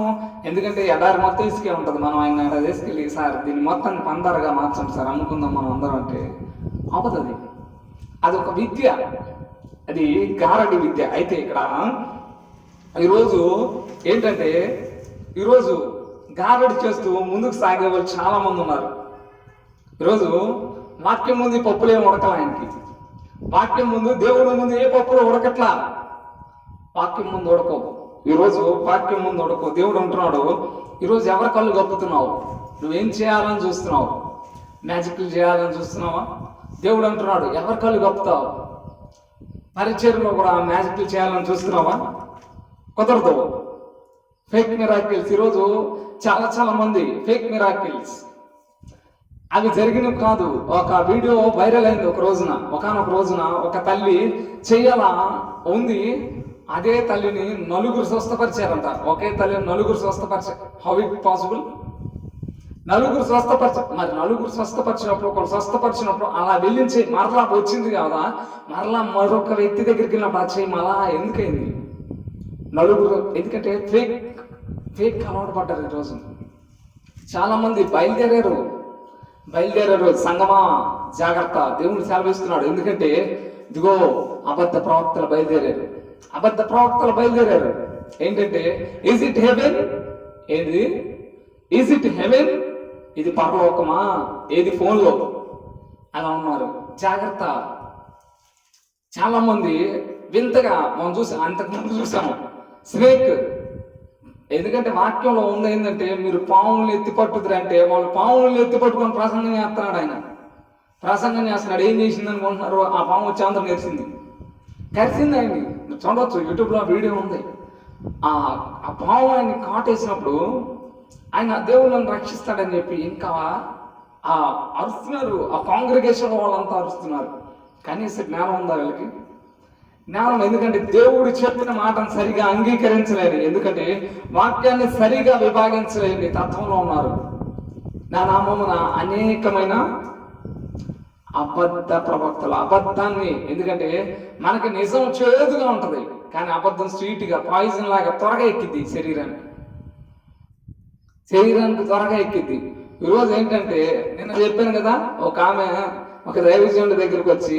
ఎందుకంటే ఎడారి మొత్తం ఇసుకే ఉంటుంది, మనం ఆయన తీసుకెళ్ళి సార్ దీన్ని మొత్తాన్ని పందారుగా మార్చండి సార్, అమ్ముకుందాం మనం అందరం అంటే అవ్వదు. అది ఒక విద్య, అది గారడీ విద్య. అయితే ఇక్కడ ఈరోజు ఏంటంటే, ఈరోజు గారడీ చేస్తూ ముందుకు సాగే వాళ్ళు చాలా మంది ఉన్నారు. ఈరోజు వాక్యం ముందు పప్పులు ఏమి ఉడకల ఆయనకి, వాక్యం ముందు దేవుడు ముందు ఏ పప్పులు ఉడకట్లా, వాక్యం ముందు ఉడకవు. ఈరోజు వాక్యం ముందు ఉడకో. దేవుడు అంటున్నాడు, ఈరోజు ఎవరి కళ్ళు గొప్పుతున్నావు, నువ్వేం చేయాలని చూస్తున్నావు, మ్యాజిక్లు చేయాలని చూస్తున్నావా? దేవుడు అంటున్నాడు, ఎవరి కళ్ళు గొప్పుతావు? పరిచర్లో కూడా మ్యాజిక్లు చేయాలని చూస్తున్నావా? కుదరదు. ఫేక్ మిరాకిల్స్, ఈరోజు చాలా మంది ఫేక్ మిరాకిల్స్, అవి జరిగినవి కాదు. ఒక వీడియో వైరల్ అయింది ఒకనొక రోజున ఒక తల్లి చెయ్యాలా ఉంది, అదే తల్లిని నలుగురు స్వస్థపరిచారంట. ఒకే తల్లిని నలుగురు స్వస్థపరిచారు. How it possible? నలుగురు స్వస్థపరిచినప్పుడు ఒకరు స్వస్థపరిచినప్పుడు అలా వెళ్ళించి మరలా వచ్చింది కదా, మరలా మరొక వ్యక్తి దగ్గరికి వెళ్ళినప్పుడు ఆ చేయి మళ్ళా ఎందుకైంది? నలుగురు. ఎందుకంటే ఫేక్ అలవాటు పడ్డారు. ఈరోజు చాలా మంది బయలుదేరారు. సంగమా జాగ్రత్త, దేవుడు సెలవిస్తున్నాడు. ఎందుకంటే ఇదిగో అబద్ధ ప్రవక్తలు బయలుదేరారు. ఏంటంటే ఈజ్ ఇట్ హెవెన్? ఏంది ఈజ్ ఇట్ హెవెన్? ఇది పరలోకమా? ఏది ఫోన్లో? అలా ఉన్నారు. జాగ్రత్త. చాలా మంది వింతగా మనం అంతకుముందు చూసాము స్నేక్. ఎందుకంటే వాక్యంలో ఉంది ఏంటంటే, మీరు పాములు ఎత్తి పట్టుదురు అంటే వాళ్ళు పాములు ఎత్తి పట్టుకొని ప్రసంగం చేస్తున్నాడు. ఆయన ప్రసంగం చేస్తున్నాడు. ఏం చేసింది అనుకుంటున్నారు? ఆ పాము వచ్చి అందరూ కరిసింది ఆయన్ని. చూడవచ్చు, యూట్యూబ్లో వీడియో ఉంది. ఆ పాము ఆయన్ని కాటేసినప్పుడు ఆయన దేవుళ్ళని రక్షిస్తాడని చెప్పి ఇంకా అరుస్తున్నారు. ఆ కాంగ్రిగేషన్ వాళ్ళంతా అరుస్తున్నారు. కనీసం జ్ఞానం ఉందా వీళ్ళకి? జ్ఞానం. ఎందుకంటే దేవుడు చెప్పిన మాటను సరిగా అంగీకరించలేరు, ఎందుకంటే వాక్యాన్ని సరిగా విభాగించలేని తత్వంలో ఉన్నారు. నా నామమున అనేకమైన అబద్ధ ప్రవక్తలు, అబద్ధాన్ని. ఎందుకంటే మనకి నిజం చేదుగా ఉంటది, కానీ అబద్ధం స్వీట్గా పాయిజన్ లాగా త్వరగా ఎక్కిద్ది శరీరానికి త్వరగా ఎక్కిద్ది. ఈరోజు ఏంటంటే, నిన్న చెప్పాను కదా, ఒక ఆమె ఒక దైవజనుడి దగ్గరికి వచ్చి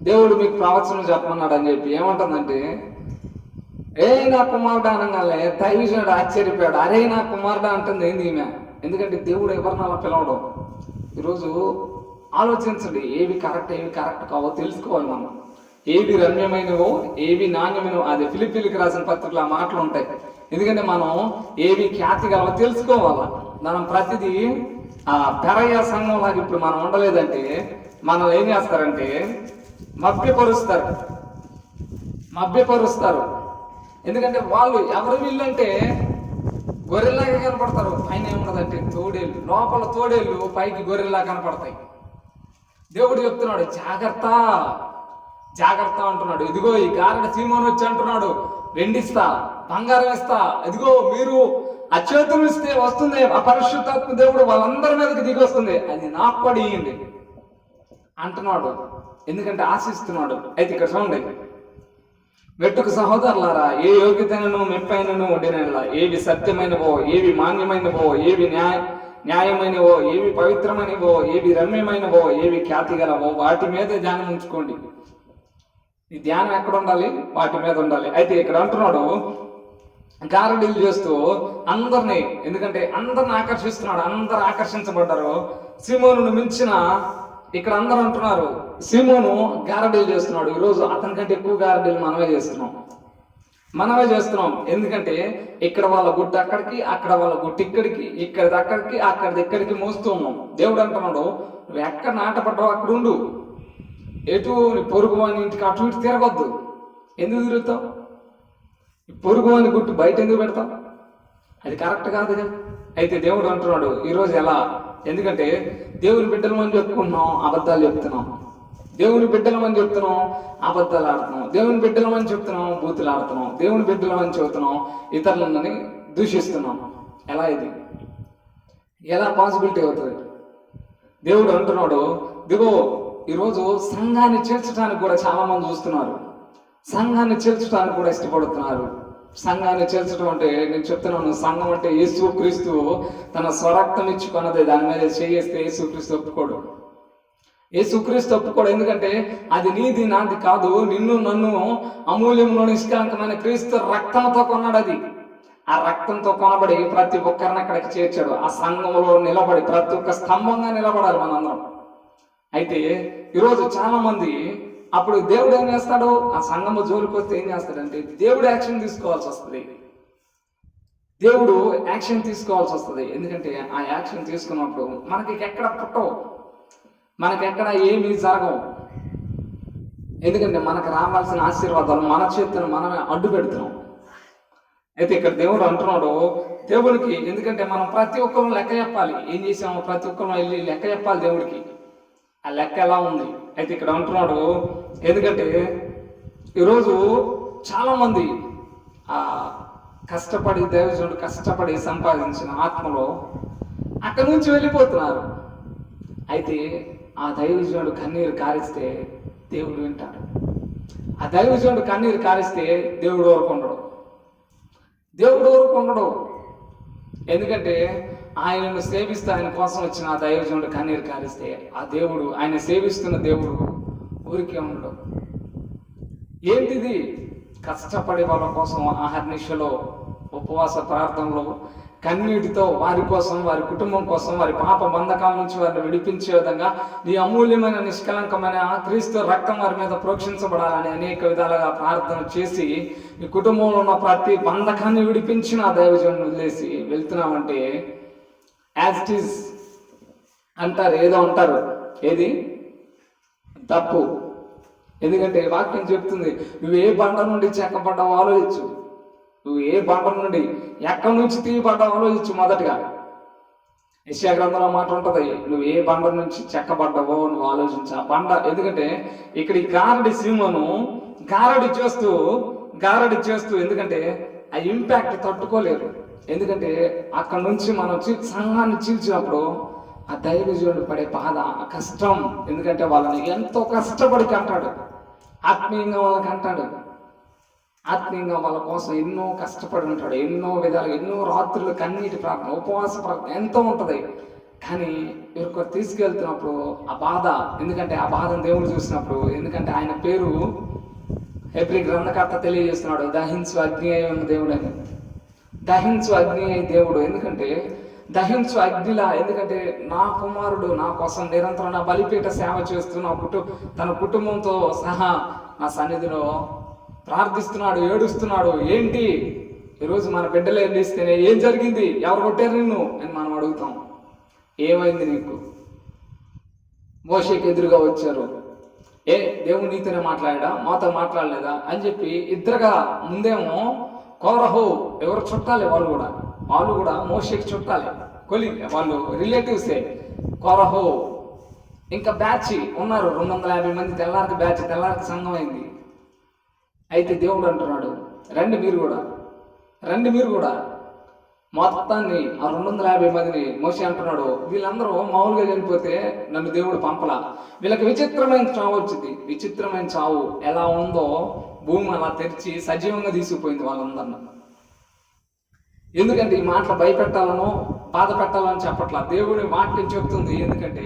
దేవుడు మీకు ప్రవచనం చెప్పమన్నాడు అని చెప్పి ఏమంటుందంటే, ఏ నా కుమారుడు అనగానే దైవజనుడు ఆశ్చర్యపోయాడు. అరే నా కుమారుడు అంటుంది ఏంది ఈమె? ఎందుకంటే దేవుడు ఎవరిని అలా పిలవడం. ఈరోజు ఆలోచించండి, ఏవి కరెక్ట్ కావో తెలుసుకోవాలి మనం. ఏవి రమ్యమైనవో ఏవి నాణ్యమైనవో, అది ఫిలిప్పీలకు రాసిన పత్రికలో ఆ మాటలు ఉంటాయి. ఎందుకంటే మనం ఏవి ఖ్యాతి గలవో తెలుసుకోవాలా. మనం ప్రతిదీ పెరయ్య సంఘం లాగా ఇప్పుడు మనం ఉండలేదంటే, మనం ఏం చేస్తారంటే మభ్యపరుస్తారు. ఎందుకంటే వాళ్ళు ఎవరు వీళ్ళంటే గొర్రెల్లాగా కనపడతారు. పైన ఏమున్నదంటే తోడేళ్ళు, లోపల తోడేళ్ళు, పైకి గొర్రెల్లా కనపడతాయి. దేవుడు చెప్తున్నాడు, జాగ్రత్త అంటున్నాడు. ఇదిగో ఈ గారడ సీమోను వచ్చి అంటున్నాడు, వెండిస్తా, బంగారం ఇస్తా, ఇదిగో మీరు ఆ చేతులు ఇస్తే వస్తుంది ఆ పరిశుద్ధాత్మ దేవుడు వాళ్ళందరి మీదకి దిగి వస్తుంది, అది నాకు కూడా ఇయ్యండి అంటున్నాడు. ఎందుకంటే ఆశిస్తున్నాడు. అయితే ఇక్కడ చూడండి, వెట్టుకు సహోదరులారా, ఏ యోగ్యతను మెప్పైనను ఉండినలా, ఏవి సత్యమైనవో, ఏవి మాన్యమైనవో, ఏవి న్యాయమైనవో, ఏవి పవిత్రమైనవో, ఏవి రమ్యమైనవో, ఏవి ఖ్యాతి గలవో వాటి మీద ధ్యానం ఉంచుకోండి. ఈ ధ్యానం ఎక్కడ ఉండాలి? వాటి మీద ఉండాలి. అయితే ఇక్కడ అంటున్నాడు, గారడీలు చేస్తూ అందరినీ, ఎందుకంటే అందరిని ఆకర్షిస్తున్నాడు, అందరు ఆకర్షించబడ్డారు. సీమోనును మించిన ఇక్కడ అందరూ అంటున్నారు సీమోను గారడీలు చేస్తున్నాడు. ఈరోజు అతనికంటే ఎక్కువ గారడీలు మనమే చేస్తున్నాం. ఎందుకంటే ఇక్కడ వాళ్ళ గుట్టు అక్కడికి, అక్కడ వాళ్ళ గుట్టు ఇక్కడికి, ఇక్కడిది అక్కడికి, అక్కడిది ఇక్కడికి మోస్తూ ఉన్నాం. దేవుడు అంటున్నాడు, నువ్వు ఎక్కడ నాటపడ్డావు అక్కడ ఉండు, ఎటు నీ పొరుగు అని ఇంటికి అటు ఇటు తిరగొద్దు. ఎందుకు తిరుగుతావు? పొరుగు అని గుట్టు బయట ఎందుకు పెడతావు? అది కరెక్ట్ కాదుగా. అయితే దేవుడు అంటున్నాడు ఈరోజు ఎలా, ఎందుకంటే దేవుని బిడ్డలమని చెప్పుకుంటున్నాం, అబద్ధాలు చెప్తున్నాం. దేవుని బిడ్డలమని చెప్తున్నాం, అబద్ధాలు ఆడుతున్నాం. దేవుని బిడ్డలమని చెప్తున్నాం, బూతులు ఆడుతున్నాం. దేవుని బిడ్డలమని చెబుతున్నాం, ఇతరులని దూషిస్తున్నాం. ఎలా ఇది, ఎలా పాసిబిలిటీ అవుతుంది? దేవుడు అంటున్నాడు, దిగో ఈరోజు సంఘాన్ని చేర్చడానికి కూడా చాలా మంది చూస్తున్నారు, సంఘాన్ని చేర్చడానికి కూడా ఇష్టపడుతున్నారు. సంఘాన్ని చేర్చడం అంటే నేను చెప్తున్నాను, సంఘం అంటే యేసుక్రీస్తు తన స్వరక్తం ఇచ్చుకున్నది. దాని మీద చేస్తే యేసుక్రీస్తు ఒప్పుకోడు. యేసుక్రీస్తు ఒప్పుకోడు. ఎందుకంటే అది నీది నాది కాదు, నిన్ను నన్ను అమూల్యంలో నిష్కలంకమైన క్రీస్తు రక్తంతో కొన్నాడు. అది ఆ రక్తంతో కొనబడి ప్రతి ఒక్కరిని అక్కడికి చేర్చాడు. ఆ సంఘంలో నిలబడి ప్రతి ఒక్క స్తంభంగా నిలబడాలి మనందరం. అయితే ఈరోజు చాలా మంది అప్పుడు దేవుడు ఏం చేస్తాడు, ఆ సంఘము జోలికి వస్తే ఏం చేస్తాడంటే దేవుడు యాక్షన్ తీసుకోవాల్సి వస్తుంది. దేవుడు యాక్షన్ తీసుకోవాల్సి వస్తుంది. ఎందుకంటే ఆ యాక్షన్ తీసుకున్నప్పుడు మనకి ఎక్కడ పుట్టవు, మనకెక్కడ ఏమీ జరగవు. ఎందుకంటే మనకు రావాల్సిన ఆశీర్వాదాలు మన చేతులను మనమే అడ్డు పెడుతున్నాం. అయితే ఇక్కడ దేవుడు అంటున్నాడు, దేవుడికి ఎందుకంటే మనం ప్రతి ఒక్కరు లెక్క చెప్పాలి. ఏం చేసాము, ప్రతి ఒక్కరు వెళ్ళి లెక్క చెప్పాలి దేవుడికి. ఆ లెక్క ఎలా ఉంది? అయితే ఇక్కడ అంటున్నాడు, ఎందుకంటే ఈరోజు చాలామంది కష్టపడి దైవజనుడు కష్టపడి సంపాదించిన ఆత్మలో అక్కడి నుంచి వెళ్ళిపోతున్నారు. అయితే ఆ దైవజనుడు కన్నీరు కారిస్తే దేవుడు వింటాడు. ఆ దైవజనుడు కన్నీరు కారిస్తే దేవుడు ఊరుకుండడు. దేవుడు ఊరుకుండడు. ఎందుకంటే ఆయనను సేవిస్తూ ఆయన కోసం వచ్చిన ఆ దైవజనుడు కన్నీరు కారిస్తే ఆ దేవుడు, ఆయన సేవిస్తున్న దేవుడు ఊరికే ఉండడు. ఏంటిది? కష్టపడే వాళ్ళ కోసం ఆహర్నిశలో ఉపవాస ప్రార్థనలో కన్నీటితో వారి కోసం, వారి కుటుంబం కోసం, వారి పాప బంధకాల నుంచి వారిని విడిపించే విధంగా నీ అమూల్యమైన నిష్కలంకమైన క్రీస్తు రక్తం వారి మీద ప్రోక్షించబడాలని అనేక విధాలుగా ప్రార్థన చేసి ఈ కుటుంబంలో ఉన్న ప్రతి బంధకాన్ని విడిపించిన ఆ దైవజనుని వదిలేసి వెళ్తున్నామంటే యాజ్ ఇట్ ఈజ్ అంటారు, ఏదో అంటారు. ఏది తప్పు. ఎందుకంటే వాక్యం చెప్తుంది, నువ్వు ఏ బండ నుండి చెక్కబడ్డావో ఆలోచించు. నువ్వు ఏ బండ నుండి ఎక్కడి నుంచి తీయబడ్డావో ఆలోచించు. మొదటగా యెషయా గ్రంథంలో మాట ఉంటుంది, నువ్వు ఏ బండ నుంచి చెక్కబడ్డావో నువ్వు ఆలోచించు. ఆ బండ, ఎందుకంటే ఇక్కడ ఈ గారడి సింహను గారడి చేస్తూ ఎందుకంటే ఆ ఇంపాక్ట్ తట్టుకోలేరు. ఎందుకంటే అక్కడ నుంచి మనం సంఘాన్ని చీల్చినప్పుడు ఆ దైవజనుడు పడే బాధ, ఆ కష్టం, ఎందుకంటే వాళ్ళని ఎంతో కష్టపడి కంటాడు, ఆత్మీయంగా వాళ్ళకి అంటాడు, ఆత్మీయంగా వాళ్ళ కోసం ఎన్నో కష్టపడి ఉంటాడు, ఎన్నో విధాలుగా, ఎన్నో రాత్రులు కన్నీటి ప్రార్థన, ఉపవాస ప్రార్థన ఎంతో ఉంటుంది. కానీ ఎవరికొకరు తీసుకెళ్తున్నప్పుడు ఆ బాధ, ఎందుకంటే ఆ బాధను దేవుడు చూసినప్పుడు, ఎందుకంటే ఆయన పేరు హెబ్రీ గ్రంథకర్త తెలియజేస్తున్నాడు, దహించు అగ్ని అయి ఉన్న దేవుడు అని. దహించు అగ్ని అయి దేవుడు, ఎందుకంటే దహించు అగ్నిలా, ఎందుకంటే నా కుమారుడు నా కోసం నిరంతరం నా బలిపీఠ సేవ చేస్తూ తన కుటుంబంతో సహా నా సన్నిధిలో ప్రార్థిస్తున్నాడు, ఏడుస్తున్నాడు. ఏంటి ఈరోజు మన బిడ్డలు వెళ్ళిస్తేనే ఏం జరిగింది, ఎవరు కొట్టారు నిన్ను అని మనం అడుగుతాం. ఏమైంది నీకు? మోషేకి ఎదురుగా వచ్చారు, దేవుడు నీతోనే మాట్లాడా, మాతో మాట్లాడలేదా అని చెప్పి ఇద్దరుగా ముందేమో కోరహు, ఎవరు చుట్టాలి, వాళ్ళు కూడా మోషేకి చుట్టాలి, వాళ్ళు రిలేటివ్సే. కోరహు ఇంకా బ్యాచ్ ఉన్నారు 250 మంది, తెల్లారికి సంఘం అయింది. అయితే దేవుడు అంటున్నాడు, రండి మీరు కూడా మొత్తాన్ని ఆ 250 మందిని. మోషే అంటున్నాడు, వీళ్ళందరూ మామూలుగా చనిపోతే నన్ను దేవుడు పంపలా, వీళ్ళకి విచిత్రమైన చావు వచ్చింది. విచిత్రమైన చావు ఎలా ఉందో భూమి అలా తెరిచి సజీవంగా తీసుకుపోయింది వాళ్ళందరినీ. ఎందుకంటే ఈ మాటలు భయపెట్టాలనో బాధ పెట్టాలని చెప్పట్లా, దేవుడి వాక్యం చెప్తుంది. ఎందుకంటే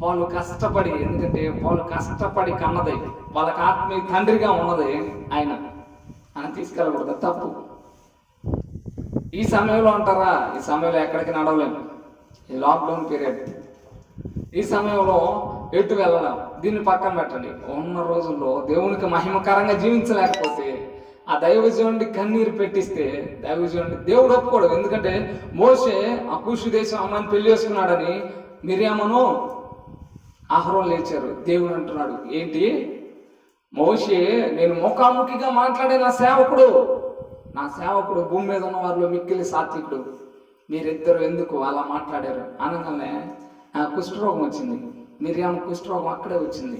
వాళ్ళు కష్టపడి కన్నది, వాళ్ళకి ఆత్మీయ తండ్రిగా ఉన్నది ఆయన తీసుకెళ్ళకూడదు, తప్పు. ఈ సమయంలో అంటారా, ఈ సమయంలో ఎక్కడికి నడవలేము, ఈ లాక్డౌన్ పీరియడ్, ఈ సమయంలో ఎటు వెళ్ళలేం. దీన్ని పక్కన పెట్టండి. ఉన్న రోజుల్లో దేవునికి మహిమకరంగా జీవించలేకపోతే ఆ దైవజనుడి కన్నీరు పెట్టిస్తే దేవుడు ఒప్పుకోడు. ఎందుకంటే మోషే ఆ కూషు దేశం అమ్మాయిని పెళ్లి చేసుకున్నాడని మిరియామును అహరోను లేచారు. దేవుడు అంటున్నాడు, ఏంటి మోషే నేను ముఖాముఖిగా మాట్లాడే నా సేవకుడు, నా సేవకుడు భూమి మీద ఉన్న వారిలో మిక్కిలి సాత్వికుడు, మీరిద్దరు ఎందుకు అలా మాట్లాడారు అనగానే కుష్ఠరోగం వచ్చింది. మిరియాం కుష్ఠరోగం అక్కడే వచ్చింది.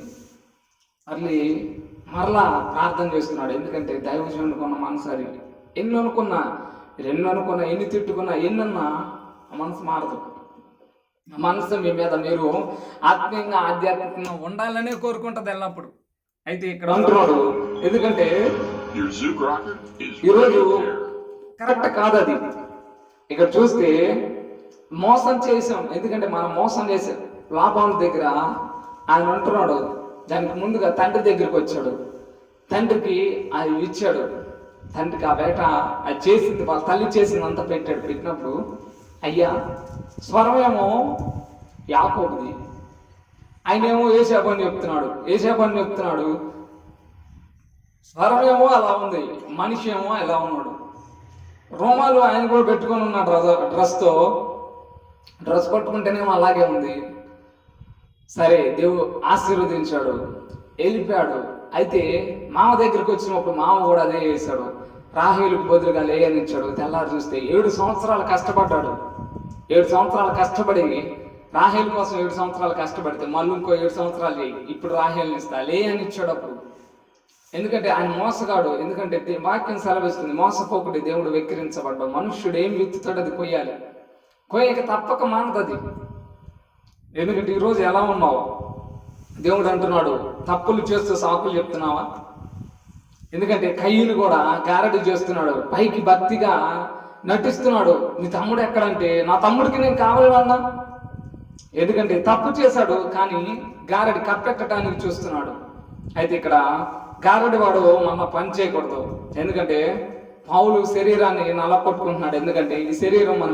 మరలా ప్రార్థన చేస్తున్నాడు. ఎందుకంటే దైవజనుడికి ఉన్న మనసు అది. ఎన్ని అనుకున్నా, ఎన్ని తిట్టుకున్నా, ఎన్నన్నా మనసు మారదు. మనసు మీ మీద మీరు ఆత్మీయంగా ఆధ్యాత్మికంగా ఉండాలనే కోరుకుంటుంది ఎల్లప్పుడు. అయితే ఇక్కడ అంటున్నాడు, ఎందుకంటే ఈరోజు కరెక్ట్ కాదు అది. ఇక్కడ చూస్తే మోసం చేసాం. ఎందుకంటే మనం మోసం చేసాం. లాభాల దగ్గర ఆయన అంటున్నాడు, దానికి ముందుగా తండ్రి దగ్గరికి వచ్చాడు. తండ్రికి అది ఇచ్చాడు. తండ్రికి ఆ బయట అది చేసింది, వాళ్ళ తల్లి చేసింది అంతా పెట్టాడు. పెట్టినప్పుడు అయ్యా స్వరమేమో యాకోబుది, ఆయనేమో ఏశాపు అని చెప్తున్నాడు. స్వరమేమో అలా ఉంది, మనిషి ఏమో ఎలా ఉన్నాడు. రోమాలు ఆయన కూడా పెట్టుకొని ఉన్నాడు. డ్రెస్ పట్టుకుంటేనేమో అలాగే ఉంది. సరే, దేవుడు ఆశీర్వదించాడు, వెళ్ళిపోయాడు. అయితే మామ దగ్గరికి వచ్చినప్పుడు మామ కూడా అదే చేశాడు. రాహేలుకు బదులుగా లేయనిచ్చాడు. తెల్లారు చూస్తే 7 సంవత్సరాలు కష్టపడ్డాడు. 7 సంవత్సరాలు కష్టపడి రాహేలు కోసం 7 సంవత్సరాలు కష్టపడితే మళ్ళీ ఇంకో 7 సంవత్సరాలు చేయి, ఇప్పుడు రాహేల్ని ఇస్తా లేయనిచ్చాడు అప్పుడు. ఎందుకంటే ఆయన మోసగాడు. ఎందుకంటే వాక్యం సెలవిస్తుంది, మోసపోకుడి దేవుడు వెక్కిరించబడ్డాడు. మనుష్యుడు ఏం విత్తుతాడు అది కొయ్యాలి. కొయ్యక తప్పక మానదది. ఎందుకంటే ఈరోజు ఎలా ఉన్నావు? దేవుడు అంటున్నాడు, తప్పులు చేస్తూ సాకులు చెప్తున్నావా? ఎందుకంటే కయ్యూను కూడా గారడి చేస్తున్నాడు, పైకి భక్తిగా నటిస్తున్నాడు. నీ తమ్ముడు ఎక్కడంటే, నా తమ్ముడికి నేను కావాలి అన్నా. ఎందుకంటే తప్పు చేశాడు, కానీ గారడి కప్పెట్టడానికి చూస్తున్నాడు. అయితే ఇక్కడ గారడి వాడు మన పని చేయకూడదు. ఎందుకంటే పౌలు శరీరాన్ని నలపట్టుకుంటున్నాడు. ఎందుకంటే ఈ శరీరం మన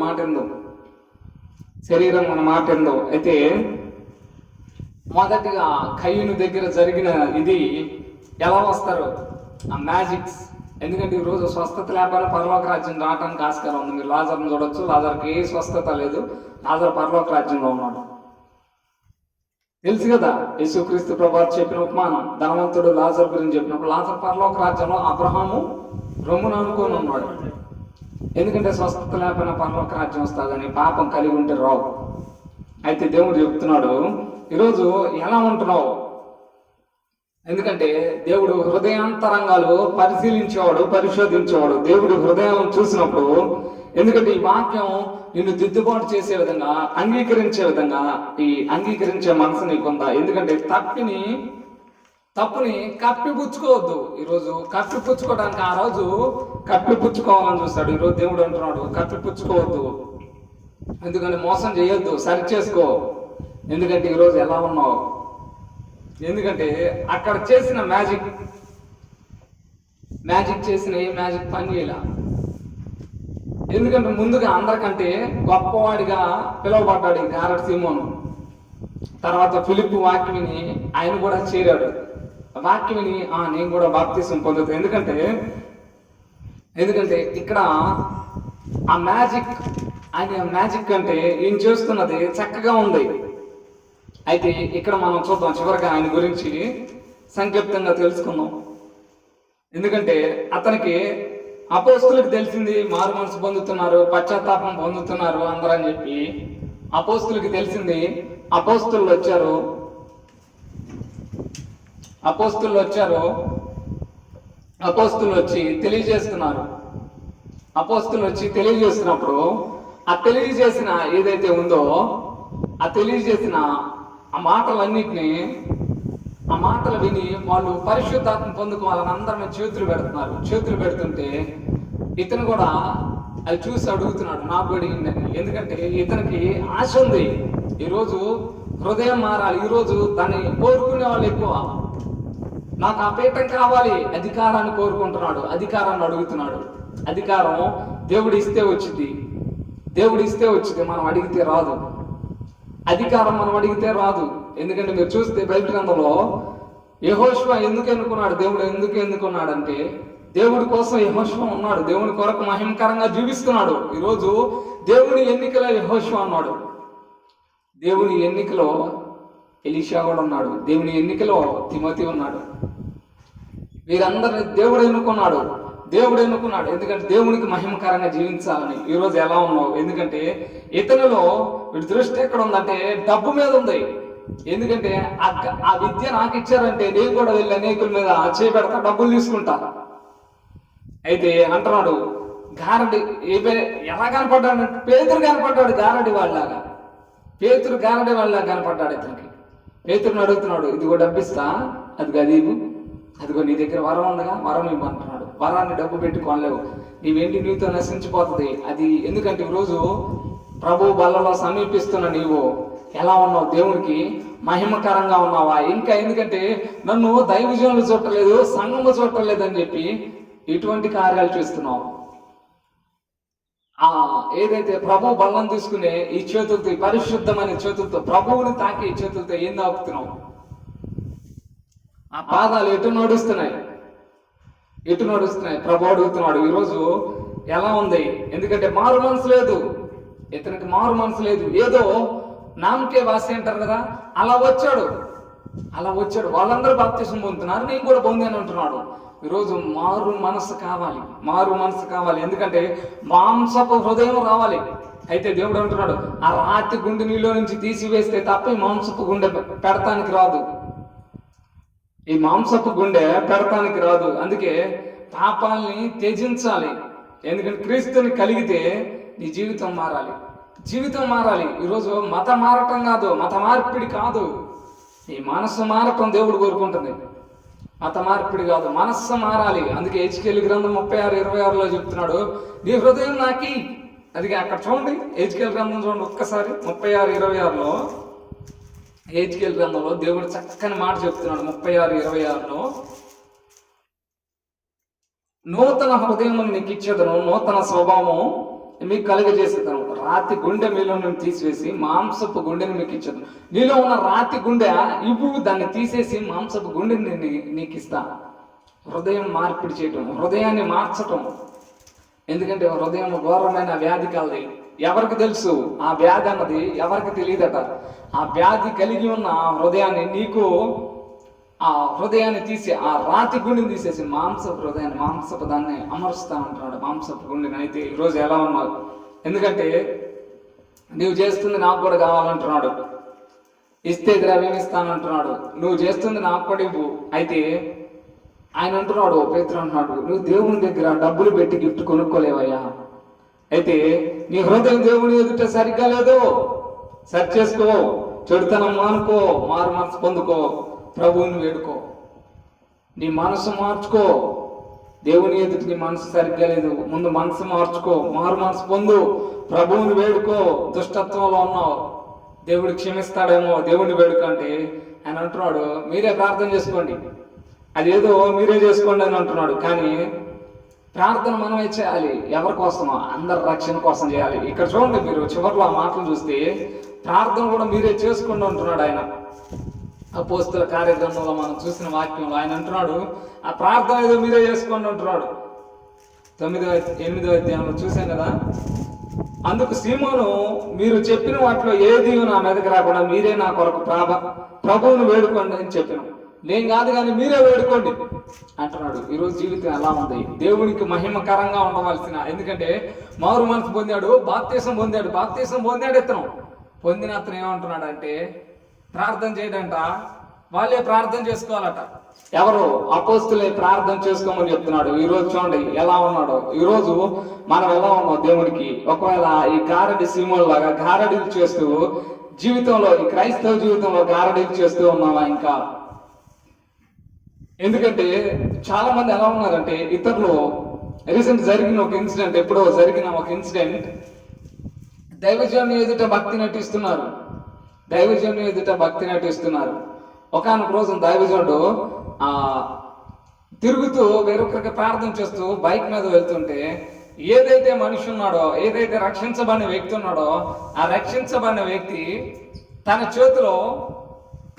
మాట ఎందో. అయితే మొదటిగా కయ్యూను దగ్గర జరిగిన ఇది ఎలా వస్తారు? ఆ మ్యాజిక్స్. ఎందుకంటే ఈరోజు స్వస్థత లేకపోయినా పరలోక రాజ్యం రావడానికి ఆస్కారం ఉంది. మీరు లాజర్ని చూడొచ్చు, లాజర్కి ఏ స్వస్థత లేదు, లాజర్ పరలోక రాజ్యంలో ఉన్నాడు. తెలుసు కదా, యేసుక్రీస్తు ప్రభువు చెప్పిన ఉపమానం, ధనవంతుడు లాజర్ గురించి చెప్పినప్పుడు లాజర్ పరలోక రాజ్యంలో అబ్రహాము రొమ్మును అనుకొని ఉన్నాడు. ఎందుకంటే స్వస్థత లేకపోయినా పరలోక రాజ్యం వస్తుందని, పాపం కలిగి ఉంటే రావు. అయితే దేవుడు చెప్తున్నాడు, ఈరోజు ఎలా ఉంటున్నావు? ఎందుకంటే దేవుడు హృదయాంతరంగాలు పరిశోధించేవాడు. దేవుడు హృదయం చూసినప్పుడు, ఎందుకంటే ఈ వాక్యం నిన్ను దిద్దుబాటు చేసే విధంగా, అంగీకరించే మనసు నీకుందా? ఎందుకంటే తప్పుని కప్పిపుచ్చుకోవద్దు. ఈరోజు కప్పిపుచ్చుకోవడానికి ఆ రోజు కప్పిపుచ్చుకోవాలని చూస్తాడు. ఈరోజు దేవుడు అంటున్నాడు, కప్పిపుచ్చుకోవద్దు. ఎందుకంటే మోసం చేయొద్దు, సరి చేసుకో. ఎందుకంటే ఈరోజు ఎలా ఉన్నావు? ఎందుకంటే అక్కడ చేసిన మ్యాజిక్ చేసిన ఏ మ్యాజిక్ పని చేయాల. ఎందుకంటే ముందుగా అందరికంటే గొప్పవాడిగా పిలువబడ్డాడు ఈ గారడి సీమోను. తర్వాత ఫిలిప్పు వాక్యం విని ఆయన కూడా చేరాడు. వాక్యం విని నేను కూడా బాప్తిసం పొందుతాను. ఎందుకంటే ఇక్కడ ఆ మ్యాజిక్ అంటే ఈయన చేస్తున్నది చక్కగా ఉంది. అయితే ఇక్కడ మనం చూద్దాం, చివరిగా ఆయన గురించి సంక్షిప్తంగా తెలుసుకుందాం. ఎందుకంటే అతనికి అపోస్తులకు తెలిసింది, మారు మనసు పొందుతున్నారు, పశ్చాత్తాపం పొందుతున్నారు అందరూ అని చెప్పి అపోస్తులకి తెలిసింది. అపోస్తులు వచ్చి తెలియజేస్తున్నారు. అపోస్తులు వచ్చి తెలియజేస్తున్నప్పుడు ఆ తెలియజేసిన ఏదైతే ఉందో, ఆ తెలియజేసిన ఆ మాటలు విని వాళ్ళు పరిశుద్ధాత్మ పొందుకోవాలని అందరం చేతులు పెడుతుంటే ఇతను కూడా అది చూసి అడుగుతున్నాడు, నాకు అడిగిందని. ఎందుకంటే ఇతనికి ఆశ ఉంది. ఈరోజు హృదయం మారాలి. ఈరోజు దాన్ని కోరుకునే వాళ్ళు ఎక్కువ. నాకు ఆ పీఠం కావాలి, అధికారాన్ని కోరుకుంటున్నాడు, అధికారాన్ని అడుగుతున్నాడు. అధికారం దేవుడు ఇస్తే వచ్చింది, మనం అడిగితే రాదు. అధికారం మనం అడిగితే రాదు. ఎందుకంటే మీరు చూస్తే బైబిల్ గ్రంథంలో యెహోషువ ఎందుకు ఎన్నుకున్నాడంటే దేవుడి కోసం యెహోషువ ఉన్నాడు. దేవుని కొరకు మహిమకరంగా జీవిస్తున్నాడు. ఈరోజు దేవుని ఎన్నికలో యెహోషువ ఉన్నాడు. దేవుని ఎన్నికలో ఎలీషా కూడా ఉన్నాడు. దేవుని ఎన్నికలో తిమోతి ఉన్నాడు. వీరందరిని దేవుడు ఎన్నుకున్నాడు. దేవుడు ఎన్నుకున్నాడు, ఎందుకంటే దేవునికి మహిమకరంగా జీవించాలని. ఈరోజు ఎలా ఉన్నావు? ఎందుకంటే ఇతనిలో వీడి దృష్టి ఎక్కడ ఉందంటే డబ్బు మీద ఉంది. ఎందుకంటే ఆ విద్య నాకు ఇచ్చారంటే నేను కూడా వెళ్ళి అనేకుల మీద చేపెడతా, డబ్బులు తీసుకుంటా. అయితే అంటున్నాడు గారడి ఎలా కనపడ్డాడు? పేతురు కనపడ్డాడు గారడి వాళ్ళలాగా. పేతురు గారడి వాళ్ళలాగా కనపడ్డాడు ఇతనికి. పేతురుని అడుగుతున్నాడు, ఇదిగో డబ్బిస్తా, అదిగో అది అదిగో నీ దగ్గర వరం ఉందిగా, వరం ఇవ్వమంటున్నాడు. వరాన్ని డబ్బు పెట్టి కొనలేవు, నీవేంటి నీతో నశించిపోతుంది అది. ఎందుకంటే ఈరోజు ప్రభు బల్లలో సమీపిస్తున్న నీవు ఎలా ఉన్నావు? దేవునికి మహిమకరంగా ఉన్నావా? ఇంకా ఎందుకంటే నన్ను దైవజనులు చూడలేదు, సంఘము చూడలేదు అని చెప్పి ఇటువంటి కార్యాలు చేస్తున్నావు. ఏదైతే ప్రభు బల్లం తీసుకునే ఈ చేతులతో, పరిశుద్ధమైన చేతులతో, ప్రభువుని తాకి చేతులతో ఏం తాకుతున్నావు? ఆ పాదాలు ఎటు నడుస్తున్నాయి? ప్రభు అడుగుతున్నాడు ఈరోజు ఎలా ఉంది? ఎందుకంటే మారు మనసు లేదు ఇతనికి, మారు మనసు లేదు. ఏదో నామకే వాసి అంటారు కదా, అలా వచ్చాడు. వాళ్ళందరూ బాప్తిసం పొందుతున్నారు, నేను కూడా పొందాను అంటున్నాడు. ఈరోజు మారు మనసు కావాలి. ఎందుకంటే మాంసపు హృదయం రావాలి. అయితే దేవుడు అంటున్నాడు, ఆ రాతి గుండె నీలో నుంచి తీసివేస్తే తప్ప ఈ మాంసపు గుండె పెడతానికి రాదు. అందుకే పాపాలని త్యజించాలి. ఎందుకంటే క్రీస్తుని కలిగితే నీ జీవితం మారాలి. ఈరోజు మత మారటం కాదు, మత మార్పిడి కాదు, ఈ మనస్సు మారటం దేవుడు కోరుకుంటుంది. మత మార్పిడి కాదు, మనస్సు మారాలి. అందుకే హెచ్కేల్ గ్రంథం 36:26 చెప్తున్నాడు, నీ హృదయం నాకి. అది అక్కడ చూడండి, హెచ్కేల్ గ్రంథం చూడండి ఒక్కసారి. 36:26 హెచ్కేల్ గ్రంథంలో దేవుడు చక్కని మాట చెప్తున్నాడు. 36:26 నూతన హృదయం నీకు ఇచ్చేదను, నూతన స్వభావం మీకు కలుగజేసేదను. రాతి గుండె మీలో నుండి తీసివేసి మాంసపు గుండెని మీకు ఇచ్చదు. నీలో ఉన్న రాతి గుండె దాన్ని తీసేసి మాంసపు గుండెని నీకు ఇస్తా. హృదయం మార్పిడి చేయటం, హృదయాన్ని మార్చటం. ఎందుకంటే హృదయం ఘోరమైన వ్యాధి కలది. ఎవరికి తెలుసు ఆ వ్యాధి అన్నది? ఎవరికి తెలియదట. ఆ వ్యాధి కలిగి ఉన్న హృదయాన్ని ఆ హృదయాన్ని తీసి, ఆ రాతి గుండెని తీసేసి మాంసపు హృదయాన్ని, మాంసపు దాన్ని అమరుస్తా అంటున్నాడు, మాంసపు గుండెని. అయితే ఈరోజు ఎలా ఉన్నావు? ఎందుకంటే నువ్వు చేస్తుంది నాకు కూడా కావాలంటున్నాడు. ఇస్తే ద్రవ్యం ఇస్తానంటున్నాడు. నువ్వు చేస్తుంది నాకు కూడా ఇవ్వు. అయితే ఆయన అంటున్నాడు, పేతురు అంటున్నాడు, నువ్వు దేవుని దగ్గర డబ్బులు పెట్టి గిఫ్ట్ కొనుక్కోలేవయ్యా. అయితే నీ హృదయం దేవుని ఎదుట సరిగ్గా లేదు, సరి చేసుకో, చెడుతనం మానుకో, మారు మనసు పొందుకో, ప్రభువుని వేడుకో, నీ మనసు మార్చుకో. దేవుని ఎదుట నీ మనసు సరిగ్గా లేదు, ముందు మనసు మార్చుకో, మారు మనసు పొందు, ప్రభువుని వేడుకో. దుష్టత్వంలో ఉన్నావు, దేవుడు క్షమిస్తాడేమో, దేవుని వేడుకంటే ఆయన అంటున్నాడు, మీరే ప్రార్థన చేసుకోండి, అదేదో మీరే చేసుకోండి అని అంటున్నాడు. కానీ ప్రార్థన మనమే చేయాలి. ఎవరి కోసమో? అందరి రక్షణ కోసం చేయాలి. ఇక్కడ చూడండి, మీరు చివరిలో ఆ మాటలు చూస్తే ప్రార్థన కూడా మీరే చేసుకోండి అంటున్నాడు ఆయన. అపోస్తల కార్యక్రమంలో మనం చూసిన వాక్యంలో ఆయన అంటున్నాడు, ఆ ప్రార్థన ఏదో మీరే చేసుకోండి అంటున్నాడు. 8వ అధ్యాయంలో చూసాం కదా. అందుకు సీమోను, మీరు చెప్పిన వాటిలో ఏది నా మీదకి రాకుండా మీరే నా కొరకు ప్రభువును వేడుకోండి అని చెప్పాను. నేను కాదు కానీ మీరే వేడుకోండి అంటున్నాడు. ఈరోజు జీవితం ఎలా ఉంది? దేవునికి మహిమకరంగా ఉండవలసిన, ఎందుకంటే మారు మనసు పొందాడు, బాప్తీసం పొందాడు. ఇతను పొందిన అతను ఏమంటున్నాడు అంటే, ప్రార్థన చేయడంట, వాళ్ళే ప్రార్థన చేసుకోవాలట. ఎవరు? అపోస్తులే ప్రార్థన చేసుకోమని చెప్తున్నాడు. ఈరోజు చూడండి ఎలా ఉన్నాడో. ఈరోజు మనం ఎలా ఉన్నాం దేవునికి? ఒకవేళ ఈ గారడి సీమోన్ లాగా గారడీలు చేస్తూ జీవితంలో, ఈ క్రైస్తవ జీవితంలో గారడీలు చేస్తూ ఉన్నావా ఇంకా? ఎందుకంటే చాలా మంది ఎలా ఉన్నారంటే, ఇతరులు రీసెంట్ జరిగిన ఒక ఇన్సిడెంట్, ఎప్పుడో జరిగిన ఒక ఇన్సిడెంట్, దైవజనుని ఎదుట భక్తి నటిస్తున్నారు. ఒకనొక రోజు దైవజనుడు తిరుగుతూ వేరొకరికి ప్రార్థన చేస్తూ బైక్ మీద వెళ్తుంటే, ఏదైతే మనిషి ఉన్నాడో, ఏదైతే రక్షించబడిన వ్యక్తి ఉన్నాడో, ఆ రక్షించబడిన వ్యక్తి తన చేతిలో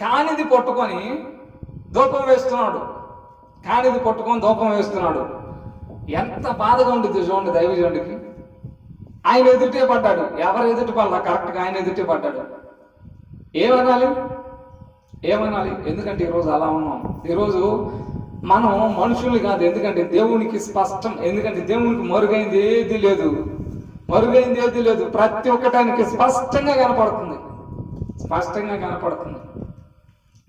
కానిది పట్టుకొని ధూపం వేస్తున్నాడు. ఎంత బాధగా ఉంటుంది చూడండి దైవజనుడికి. ఆయన ఎదుటే పడ్డాడు. ఎవరు ఎదుటి పడ్డా? కరెక్ట్గా ఆయన ఎదుటే పడ్డాడు. ఏమనాలి? ఎందుకంటే ఈరోజు అలా ఉన్నాం. ఈరోజు మనం మనుషులు కాదు. ఎందుకంటే దేవునికి స్పష్టం, ఎందుకంటే దేవునికి మరుగైంది ఏది లేదు, మరుగైంది ఏది లేదు. ప్రతి ఒక్కటానికి స్పష్టంగా కనపడుతుంది, స్పష్టంగా కనపడుతుంది.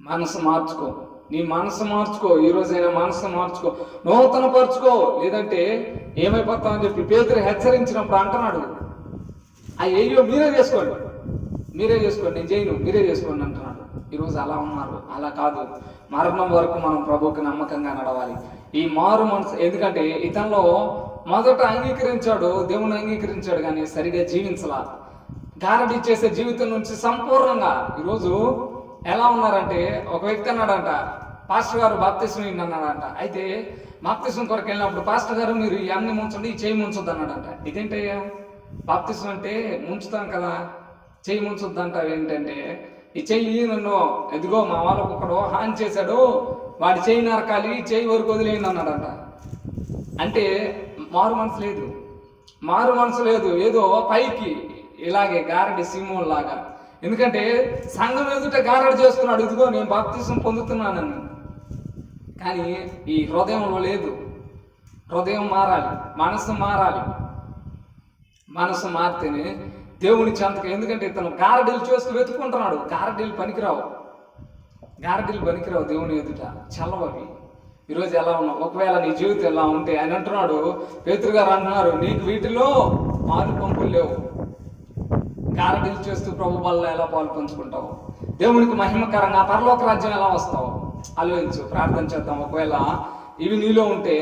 మనసు మార్చుకో, నీ మనసు మార్చుకో. ఈ రోజైనా మనసు మార్చుకో, నూతన పరుచుకో, లేదంటే ఏమైపోతామని చెప్పి పేతురు హెచ్చరించినప్పుడు అంటున్నాడు, అయ్యో మీరే చేసుకోండి, మీరే చేసుకోండి, నేను చేయను, మీరే చేసుకోండి అంటున్నాడు. ఈరోజు అలా ఉన్నారు. అలా కాదు, మరణం వరకు మనం ప్రభువుకి నమ్మకంగా నడవాలి. ఈ మారు మనసు, ఎందుకంటే ఇతనిలో మొదట అంగీకరించాడు, దేవుని అంగీకరించాడు, కానీ సరిగా జీవించలా. గారడీ చేసే జీవితం నుంచి సంపూర్ణంగా ఈరోజు ఎలా ఉన్నారంటే, ఒక వ్యక్తి అన్నాడంట, పాస్టర్ గారు బాప్తిస్మం అన్నాడంట. అయితే బాప్తిస్మం కొరకు వెళ్ళినప్పుడు, పాస్టర్ గారు మీరు ఈ అన్ని ముంచండి, ఈ చేయి ముంచొద్దు అన్నాడంట. ఇదేంటయ్యా, బాప్తిస్మం అంటే ముంచుతాం కదా, చేయి ముంచొద్దు అంటావు ఏంటంటే, ఈ చెయ్యి నన్ను ఎదిగో మా వాళ్ళకు ఒకడు హాని చేశాడు, వాడి చేయి నరకాలి, చేయి వరకు వదిలేయండి అన్నాడంట. అంటే మారు మనసు లేదు, మారు మనసు లేదు. ఏదో పైకి ఇలాగే గారడి సింహం లాగా, ఎందుకంటే సంఘం ఎదుట గారడి చేస్తున్నాడు, ఇదిగో నేను బాప్తిసం పొందుతున్నానని. కానీ ఈ హృదయంలో లేదు. హృదయం మారాలి, మనసు మారాలి. మనసు మారితేనే దేవుని చెంతకు. ఎందుకంటే ఇతను గారడీలు చేస్తూ వెతుకుంటున్నాడు. గారడీలు పనికిరావు, గారడీలు పనికిరావు దేవుని ఎదుట, చల్లవవి. ఈరోజు ఎలా ఉన్నావు? ఒకవేళ నీ జీవితం ఎలా ఉంటే, ఆయన అంటున్నాడు, పేతురు గారు అంటున్నారు, నీకు వీటిలో మారు పంపులు లేవు. గారడీలు చేస్తూ ప్రభు వల్ల ఎలా పాలు పంచుకుంటావు? దేవునికి మహిమకరంగా పరలోక రాజ్యం ఎలా వస్తావు? ఆలోచించు, ప్రార్థన చేద్దాం. ఒకవేళ ఇవి నీలో ఉంటే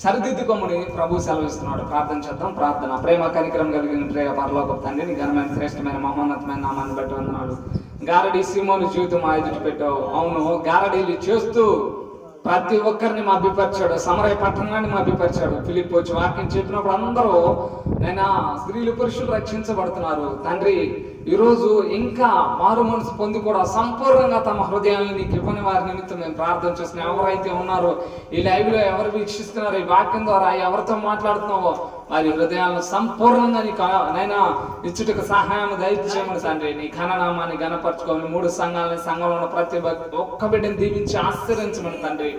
సరిదిద్దుకోమని ప్రభు సెలవిస్తున్నాడు. ప్రార్థన చేద్దాం. ప్రార్థన. ప్రేమ కనికరం కలిగిన ప్రేమ పరలోక తండ్రి, నీ ఘనమైన శ్రేష్టమైన మహోన్నతమైన నామాన్ని బట్టి వందనాలు. గారడీ సీమోను జీవితం మా ఎదుటి పెట్టావు. అవును, గారడీలు చేస్తూ ప్రతి ఒక్కరిని మభ్యపరిచాడు, సమరయ పట్టణాన్ని మభ్యపరిచాడు. ఫిలిప్ వచ్చి వాక్యం చెప్పినప్పుడు అందరూ నైనా స్త్రీలు పురుషులు రక్షించబడుతున్నారు. తండ్రి, ఈరోజు ఇంకా మారు మనసు పొంది కూడా సంపూర్ణంగా తమ హృదయాన్ని నీకు ఇవ్వని వారి నిమిత్తం మేము ప్రార్థన చేస్తున్నాం. ఎవరైతే ఉన్నారో ఈ లైవ్ లో, ఎవరు వీక్షిస్తున్నారో ఈ వాక్యం ద్వారా, ఎవరితో మాట్లాడుతున్నావో వారి హృదయాలను సంపూర్ణంగా నీకు నైనా ఇచ్చుటకు సహాయం దయచేయమని తండ్రి. నీ ఘననామాన్ని ఘనపరచుకోమని, 3 సంఘాలని, సంఘంలో ఉన్న ప్రతి ఒక్క బిడ్డని దీవించి ఆశ్చర్యించమని తండ్రి.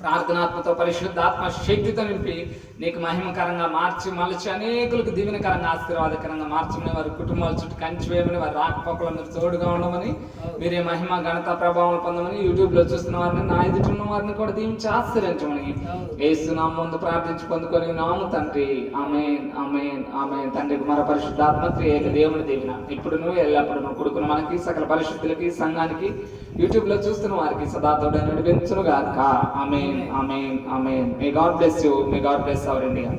ప్రార్థనాత్మతో పరిశుద్ధాత్మ శక్తితో నింపి నీకు మహిమకరంగా మార్చి మలచి అనేకులకు దీవెనకరంగా ఆశీర్వాదకరంగా మార్చమని, వారి కుటుంబాల చుట్టూ కంచి వేయమని, వారి రాకపోకలు మీరు తోడుగా ఉండమని, మీరే మహిమ ఘనత ప్రభావం పొందమని, యూట్యూబ్ లో చూస్తున్న వారిని, నా ఎదుటి ఉన్న వారిని కూడా దీవించి ఆశ్చర్యించమని యేసు నామమున ముందు ప్రార్థించి పొందుకొని నాము తండ్రి. ఆమేన్, ఆమేన్, ఆమేన్. తండ్రి కుమార పరిశుద్ధాత్మ త్రియేక దేవుని దీవెన ఇప్పుడును ఎల్లప్పుడూ కొడుకును మనకి, సకల పరిశుద్ధులకి, సంఘానికి, యూట్యూబ్ లో చూస్తున్న వారికి సదా తోడై నడిపించును గాక. ఆమేన్, ఆమేన్, ఆమేన్. May God bless you. May God bless our India.